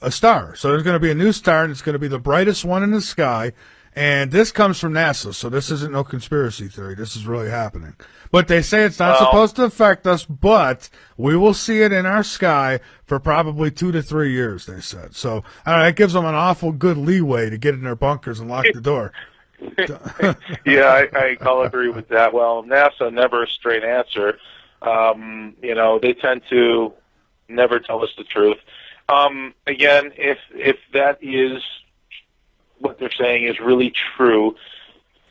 a star. So there's going to be a new star, and it's going to be the brightest one in the sky. And this comes from NASA, so this isn't no conspiracy theory. This is really happening. But they say it's not supposed to affect us, but we will see it in our sky for probably 2 to 3 years, they said. So that gives them an awful good leeway to get in their bunkers and lock the door. Yeah, I'll agree with that. Well, NASA, never a straight answer. They tend to never tell us the truth. Again, if that is what they're saying is really true,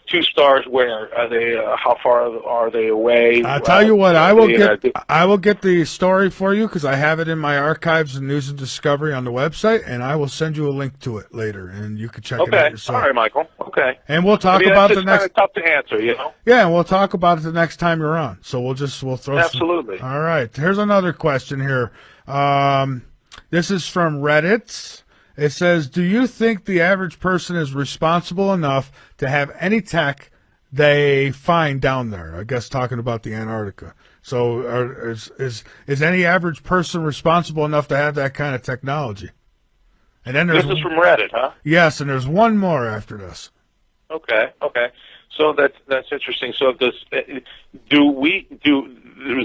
two stars, where are they? How far are they away? I'll tell you what, I will get the story for you because I have it in my archives and News and Discovery on the website, and I will send you a link to it later, and you can check it out yourself. All right, Michael. Okay. And we'll talk about the next. It's kind of tough to answer, Yeah, and we'll talk about it the next time you're on. So we'll throw. Absolutely. All right. Here's another question here. This is from Reddit. It says, do you think the average person is responsible enough to have any tech they find down there? I guess talking about the Antarctica. So is any average person responsible enough to have that kind of technology? And then this is from Reddit, huh? Yes, and there's one more after this. Okay. So that's interesting. So there's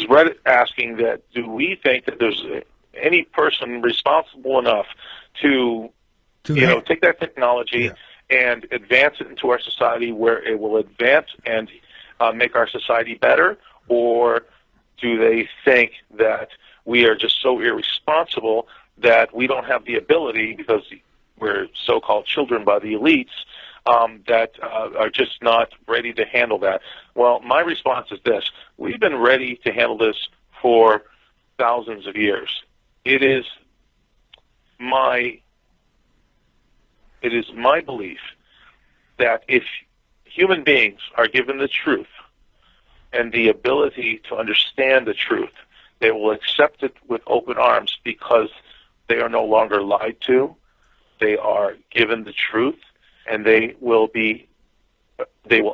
Reddit asking that, do we think that there's any person responsible enough to take that technology and advance it into our society where it will advance and make our society better? Or do they think that we are just so irresponsible that we don't have the ability, because we're so-called children by the elites, that are just not ready to handle that? Well, my response is this. We've been ready to handle this for thousands of years. It is my belief that if human beings are given the truth and the ability to understand the truth, they will accept it with open arms because they are no longer lied to. They are given the truth, and they will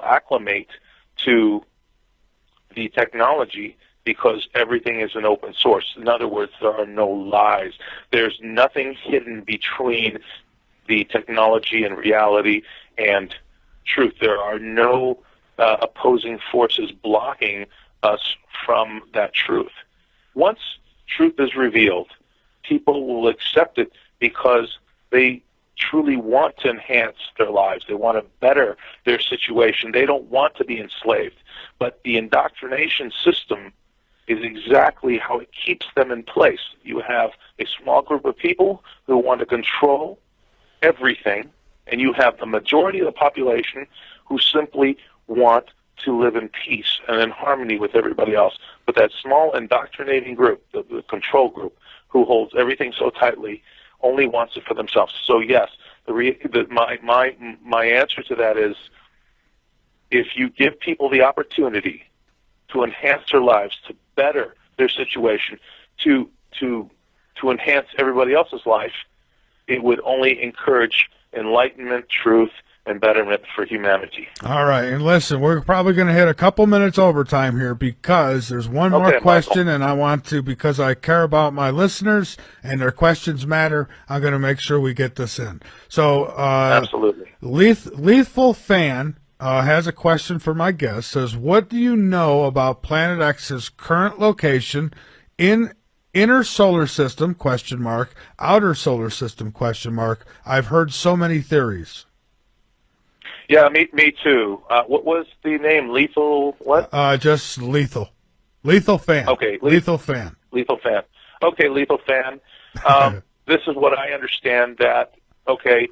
acclimate to the technology because everything is an open source. In other words, there are no lies. There's nothing hidden between the technology and reality and truth. There are no opposing forces blocking us from that truth. Once truth is revealed, people will accept it because they truly want to enhance their lives. They want to better their situation. They don't want to be enslaved. But the indoctrination system is exactly how it keeps them in place. You have a small group of people who want to control everything, and you have the majority of the population who simply want to live in peace and in harmony with everybody else. But that small indoctrinating group, the control group, who holds everything so tightly, only wants it for themselves. So yes, my answer to that is, if you give people the opportunity to enhance their lives, to better their situation, to enhance everybody else's life, it would only encourage enlightenment, truth, and betterment for humanity. All right, and listen, we're probably going to hit a couple minutes overtime here because there's one more question, and I want to, because I care about my listeners and their questions matter, I'm going to make sure we get this in. So, absolutely. Lethal Fan has a question for my guest. Says, what do you know about Planet X's current location in inner solar system, ? Outer solar system, ? I've heard so many theories. Yeah, me too. What was the name? Lethal what? Just Lethal. Lethal Fan. Okay. Lethal Fan. Lethal Fan. Okay, Lethal Fan. This is what I understand, that, okay,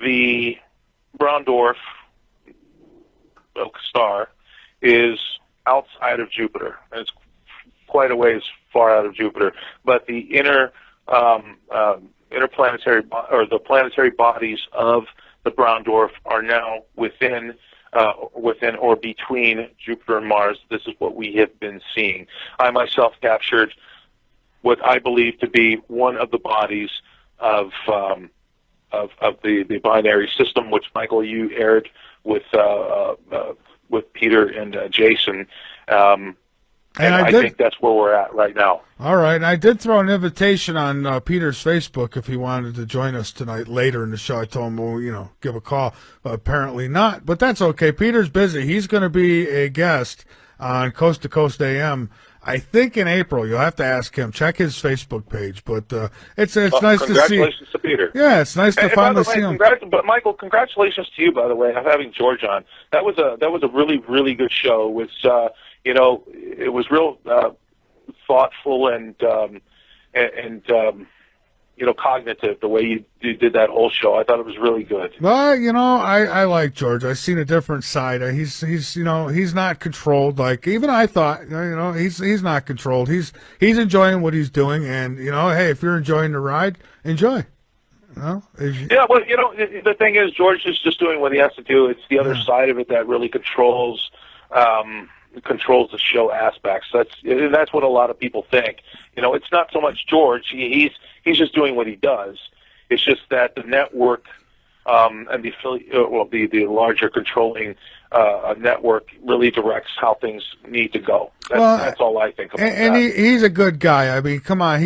the brown dwarf star is outside of Jupiter, and it's quite a ways far out of Jupiter. But the interplanetary or the planetary bodies of the brown dwarf are now within or between Jupiter and Mars. This is what we have been seeing. I myself captured what I believe to be one of the bodies of the binary system, which, Michael, you aired with Peter and Jason. And I think that's where we're at right now. All right. And I did throw an invitation on Peter's Facebook if he wanted to join us tonight later in the show. I told him, well, give a call. Apparently not, but that's okay. Peter's busy. He's going to be a guest on Coast to Coast AM, I think, in April. You'll have to ask him. Check his Facebook page. But it's nice to see. Congratulations to Peter. Yeah, it's nice to finally see him. But Michael, congratulations to you, by the way, of having George on. That was a really, really good show. It was it was real thoughtful and cognitive, the way you did that whole show. I thought it was really good. Well, I like George. I've seen a different side. He's not controlled like even I thought. He's not controlled. He's enjoying what he's doing, and hey, if you're enjoying the ride, enjoy. Yeah, well, the thing is, George is just doing what he has to do. It's the other side of it that really controls the show aspects. That's what a lot of people think. It's not so much George. He's just doing what he does. It's just that the network and the affiliate, the larger controlling network really directs how things need to go. That's all I think about and that. He's a good guy. I mean, come on,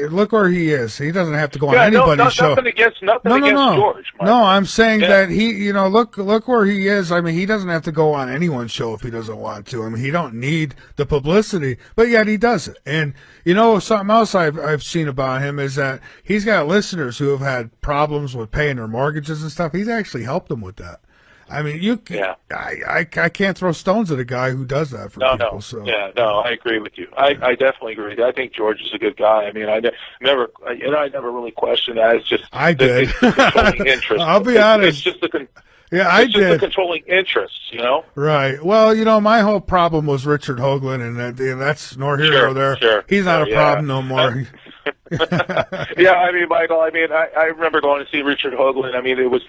look where he is. He doesn't have to go on anybody's show. Nothing against George. Mark. No, I'm saying that he, look where he is. I mean, he doesn't have to go on anyone's show if he doesn't want to. I mean, he don't need the publicity, but yet he does it. And something else I've seen about him is that he's got listeners who have had problems with paying their mortgages and stuff. He's actually helped them with that. I mean, I can't throw stones at a guy who does that for people. No. So. Yeah, no, I agree with you. I definitely agree. I think George is a good guy. I mean, I never really questioned that. It's just I did. It's the controlling interest. I'll be honest. It's just the I did. The controlling interests, Right. Well, my whole problem was Richard Hoagland, and that's nor here nor there. Sure. He's not a problem no more. Yeah, I mean, Michael, I remember going to see Richard Hoagland. I mean, it was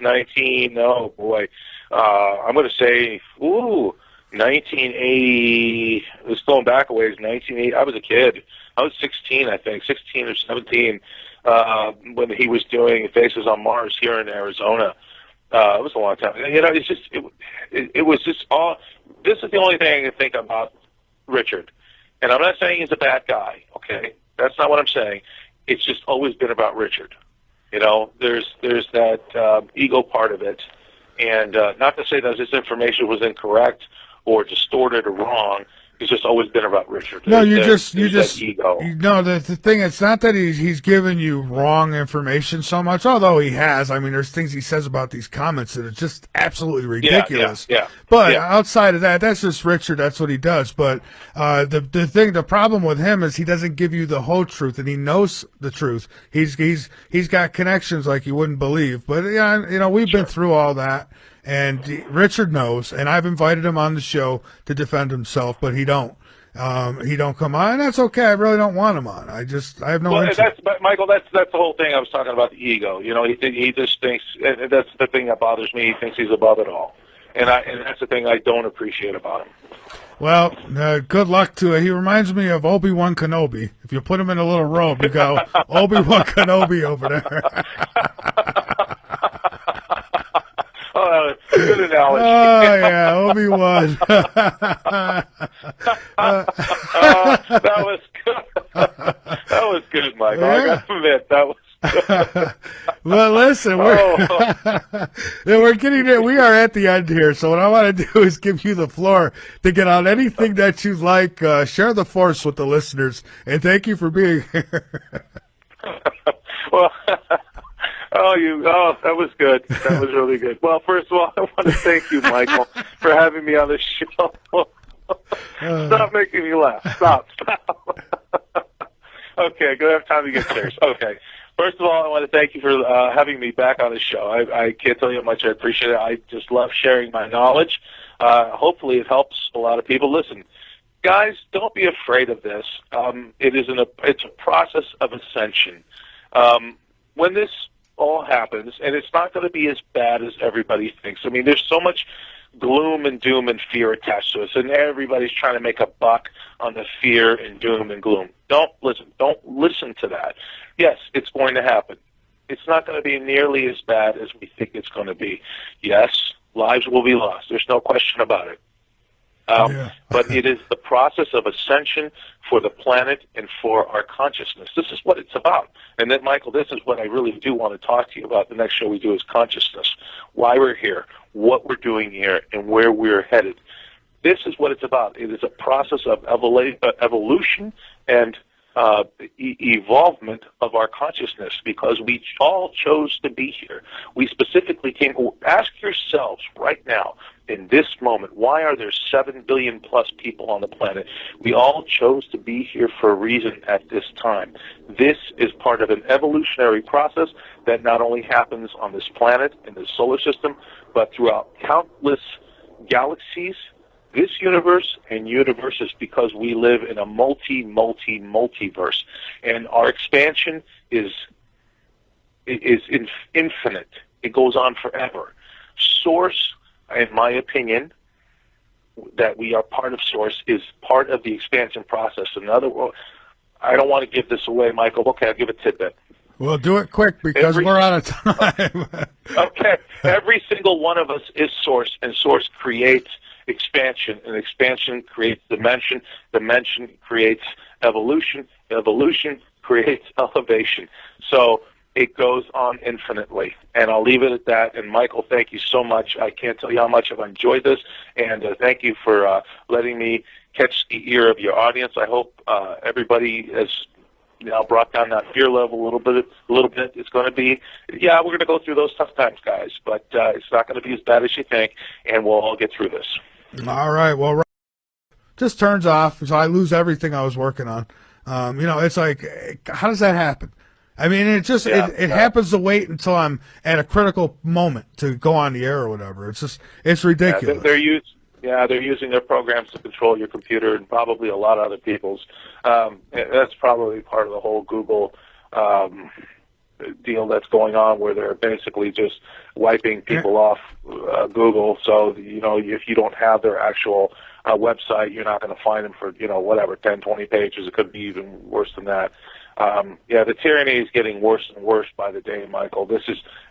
I'm going to say, 1980. It's going back a ways. 1980. I was a kid. I was 16, I think, 16 or 17, when he was doing Faces on Mars here in Arizona. It was a long time. You know, it's just it was just all. This is the only thing I can think about Richard, and I'm not saying he's a bad guy. Okay, that's not what I'm saying. It's just always been about Richard. You know, there's that ego part of it, and not to say that this information was incorrect or distorted or wrong. It's just always been about Richard. No, you There's just that ego. no. The thing, it's not that he's giving you wrong information so much, although he has. I mean, there's things he says about these comments that are just absolutely ridiculous. Yeah. But outside of that, that's just Richard. That's what he does. But the problem with him is he doesn't give you the whole truth, and he knows the truth. He's got connections like you wouldn't believe. But yeah, you know, we've been through all that. And Richard knows, and I've invited him on the show to defend himself, but he don't. He don't come on, and that's okay. I really don't want him on. I have no interest. But Michael, that's the whole thing I was talking about, the ego. You know, he just thinks, and that's the thing that bothers me. He thinks he's above it all, and that's the thing I don't appreciate about him. Well, good luck to it. He reminds me of Obi-Wan Kenobi. If you put him in a little robe, you go Obi-Wan Kenobi over there. Oh, good analogy. Oh, yeah, Obi-Wan. That was good. That was good, Michael. Yeah. I got to admit, that was good. Well, listen, we're getting there. We are at the end here, so what I want to do is give you the floor to get on anything that you like. Share the force with the listeners, and thank you for being here. Well, that was good. That was really good. Well, first of all, I want to thank you, Michael, for having me on the show. Stop making me laugh. Stop. Okay, I'm going to have time to get serious. Okay. First of all, I want to thank you for having me back on the show. I can't tell you how much I appreciate it. I just love sharing my knowledge. Hopefully it helps a lot of people. Listen, guys, don't be afraid of this. It's a process of ascension. When this all happens, and it's not going to be as bad as everybody thinks. I mean, there's so much gloom and doom and fear attached to us, and everybody's trying to make a buck on the fear and doom and gloom. Don't listen to that. Yes, it's going to happen. It's not going to be nearly as bad as we think it's going to be. Yes, lives will be lost. There's no question about it. But it is the process of ascension for the planet and for our consciousness. This is what it's about. And then, Michael, this is what I really do want to talk to you about. The next show we do is consciousness, why we're here, what we're doing here, and where we're headed. This is what it's about. It is a process of evolution and evolvement of our consciousness, because we all chose to be here. We specifically came. Ask yourselves right now, in this moment, why are there 7 billion plus people on the planet? We all chose to be here for a reason at this time. This is part of an evolutionary process that not only happens on this planet, in the solar system, but throughout countless galaxies, this universe and universes, because we live in a multiverse, and our expansion is infinite. It goes on forever. Source, in my opinion, that we are part of Source, is part of the expansion process. In other words, I don't want to give this away, Michael. Okay, I'll give a tidbit. Well, do it quick, because we're out of time. Okay, every single one of us is Source, and Source creates expansion, and expansion creates dimension creates evolution creates elevation. So it goes on infinitely, and I'll leave it at that. And Michael, thank you so much. I can't tell you how much I've enjoyed this, and thank you for letting me catch the ear of your audience. I hope everybody has now brought down that fear level a little bit. It's going to be, we're going to go through those tough times, guys, but it's not going to be as bad as you think, and we'll all get through this. All right. Well, just turns off, so I lose everything I was working on. It's like, how does that happen? I mean, it happens to wait until I'm at a critical moment to go on the air or whatever. It's ridiculous. They're using their programs to control your computer, and probably a lot of other people's. That's probably part of the whole Google deal that's going on where they're basically just wiping people off Google. So, if you don't have their actual website, you're not going to find them for, whatever, 10, 20 pages. It could be even worse than that. The tyranny is getting worse and worse by the day, Michael.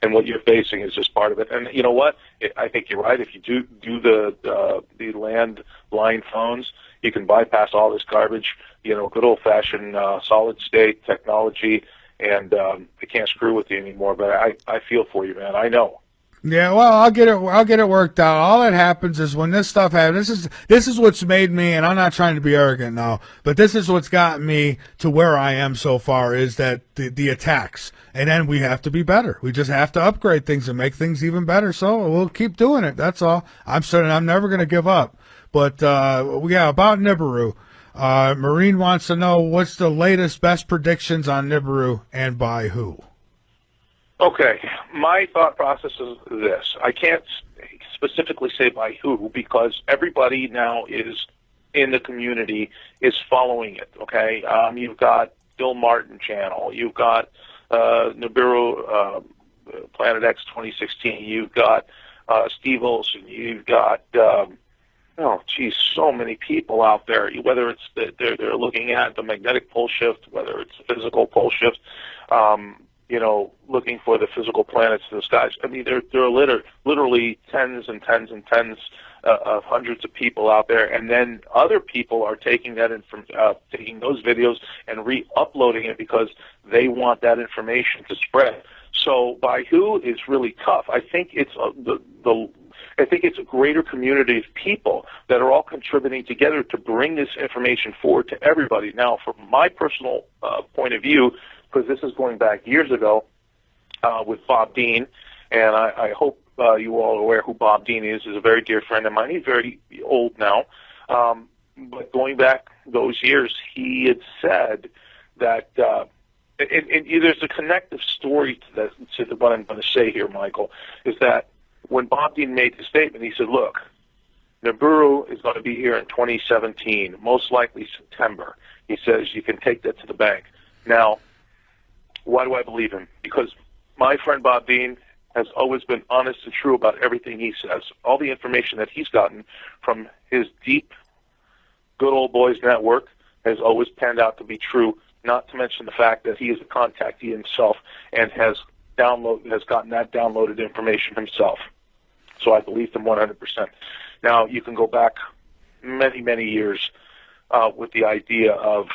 And what you're facing is just part of it. And you know what? I think you're right. If you do the landline phones, you can bypass all this garbage, good old-fashioned solid-state technology, and they can't screw with you anymore. But I feel for you, man. I know. Yeah, well, I'll get it worked out. All that happens is when this stuff happens. This is what's made me, and I'm not trying to be arrogant now, but this is what's got me to where I am so far is that the attacks, and then we have to be better. We just have to upgrade things and make things even better. So we'll keep doing it. That's all. I'm certain I'm never going to give up. But about Nibiru. Marine wants to know what's the latest, best predictions on Nibiru and by who. Okay, my thought process is this. I can't specifically say by who because everybody now is in the community is following it, okay? You've got Bill Martin channel. You've got Nibiru Planet X 2016. You've got Steve Olson. You've got, so many people out there, whether it's they're looking at the magnetic pole shift, whether it's the physical pole shift, looking for the physical planets in the skies. I mean, there are literally tens and tens and tens of hundreds of people out there, and then other people are taking that taking those videos and re-uploading it because they want that information to spread. So by who is really tough. I think it's it's a greater community of people that are all contributing together to bring this information forward to everybody. Now, from my personal point of view, because this is going back years ago with Bob Dean, and I hope you all are aware who Bob Dean is. He's a very dear friend of mine. He's very old now. But going back those years, he had said that, and there's a connective story to what I'm going to say here, Michael, is that when Bob Dean made the statement, he said, look, Nibiru is going to be here in 2017, most likely September. He says you can take that to the bank. Now, why do I believe him? Because my friend Bob Dean has always been honest and true about everything he says. All the information that he's gotten from his deep, good old boys network has always panned out to be true, not to mention the fact that he is a contactee himself and has gotten that downloaded information himself. So I believe him 100%. Now, you can go back many, many years with the idea of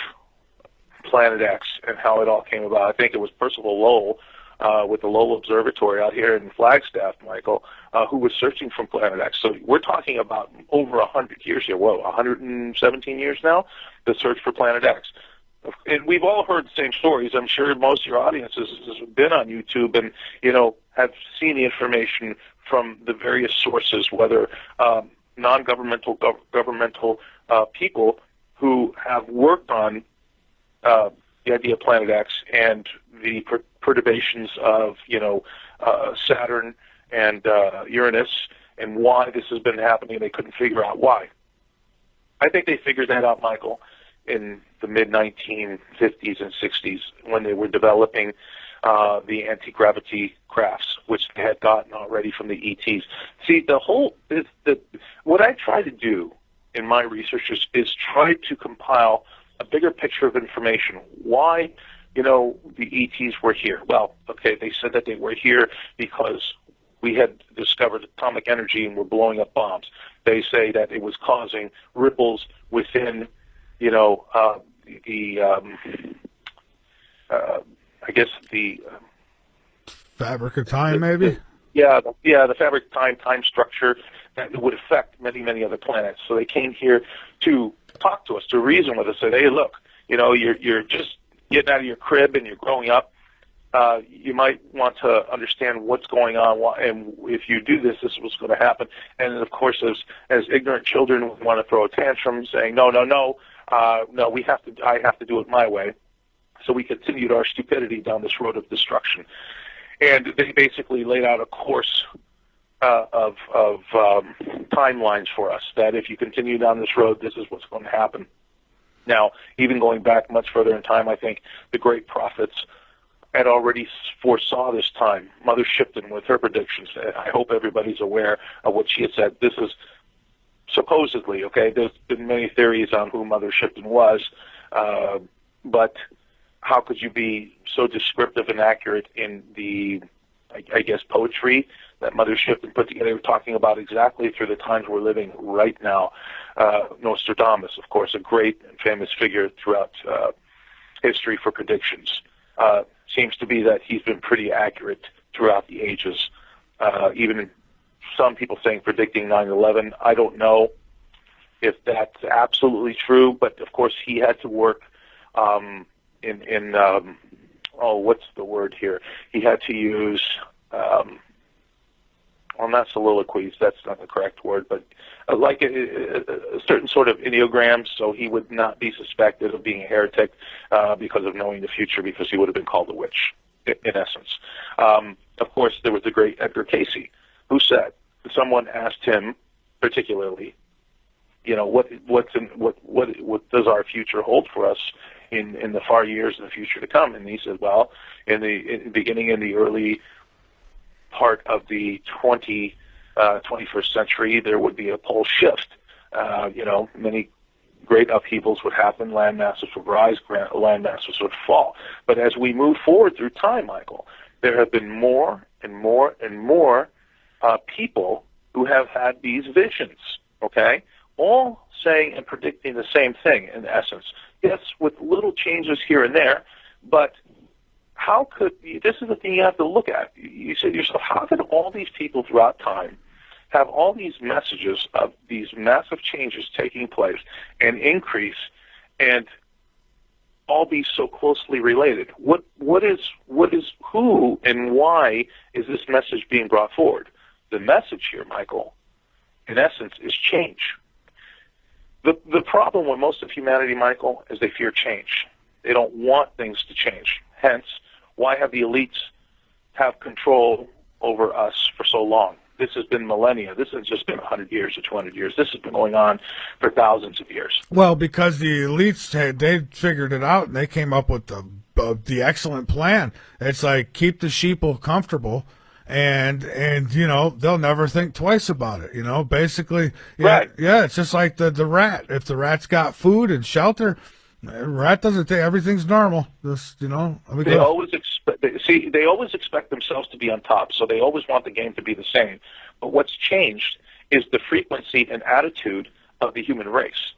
Planet X and how it all came about. I think it was Percival Lowell with the Lowell Observatory out here in Flagstaff, Michael, who was searching for Planet X. So we're talking about over 100 years here. 117 years now, the search for Planet X. And we've all heard the same stories. I'm sure most of your audiences have been on YouTube and, have seen the information from the various sources, whether non-governmental, governmental people who have worked on the idea of Planet X and the perturbations of, Saturn and Uranus and why this has been happening. They couldn't figure out why. I think they figured that out, Michael, in the mid-1950s and 60s when they were developing the anti-gravity crafts, which they had gotten already from the ETs. See, what I try to do in my research is try to compile a bigger picture of information. Why, the ETs were here? Well, okay, they said that they were here because we had discovered atomic energy and were blowing up bombs. They say that it was causing ripples within, the fabric of time, maybe? The fabric of time structure that would affect many, many other planets. So they came here to talk to us, to reason with us, say, hey, look, you're just getting out of your crib and you're growing up. You might want to understand what's going on, and if you do this, this is what's going to happen. And of course, as ignorant children, we want to throw a tantrum, saying, no, I have to do it my way. So we continued our stupidity down this road of destruction. And they basically laid out a course of timelines for us, that if you continue down this road, this is what's going to happen. Now, even going back much further in time, I think the great prophets had already foresaw this time. Mother Shipton with her predictions. I hope everybody's aware of what she had said. This is supposedly, okay, there's been many theories on who Mother Shipton was, but how could you be so descriptive and accurate in the, I guess, poetry that Mother Shipton put together, talking about exactly through the times we're living right now. Nostradamus, of course, a great and famous figure throughout history for predictions. Seems to be that he's been pretty accurate throughout the ages. Even some people saying predicting 9/11. I don't know if that's absolutely true, but of course he had to work what's the word here? He had to use, not soliloquies, that's not the correct word, but like a certain sort of ideograms, so he would not be suspected of being a heretic because of knowing the future, because he would have been called a witch, in essence. Of course, there was the great Edgar Cayce, who said, someone asked him particularly, what does our future hold for us in the far years in the future to come? And he said, well, in the beginning, in the early part of the 21st century, there would be a pole shift. Many great upheavals would happen, land masses would rise, land masses would fall. But as we move forward through time, Michael, there have been more and more and more people who have had these visions, okay? All saying and predicting the same thing, in essence. Yes, with little changes here and there, but how could, this is the thing you have to look at. You say to yourself, how could all these people throughout time have all these messages of these massive changes taking place and increase and all be so closely related? Who and why is this message being brought forward? The message here, Michael, in essence, is change. The problem with most of humanity, Michael, is they fear change. They don't want things to change. Hence, why have the elites have control over us for so long? This has been millennia. This has just been 100 years or 200 years. This has been going on for thousands of years. Well, because the elites, they figured it out, and they came up with the excellent plan. It's like, keep the sheeple comfortable, and they'll never think twice about it. Basically, right. Yeah, it's just like the rat. If the rat's got food and shelter, the rat doesn't think everything's normal. They always expect themselves to be on top, so they always want the game to be the same. But what's changed is the frequency and attitude of the human race.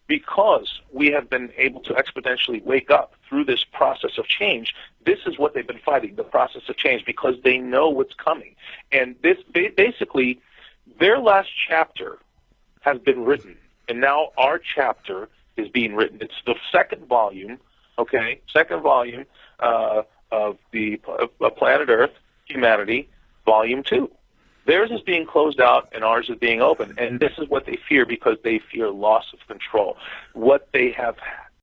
Because we have been able to exponentially wake up through this process of change, this is what they've been fighting, the process of change, because they know what's coming. And this basically, their last chapter has been written, and now our chapter is being written. It's the second volume of Planet Earth, Humanity, Volume 2. Theirs is being closed out, and ours is being open. And this is what they fear, because they fear loss of control. What they have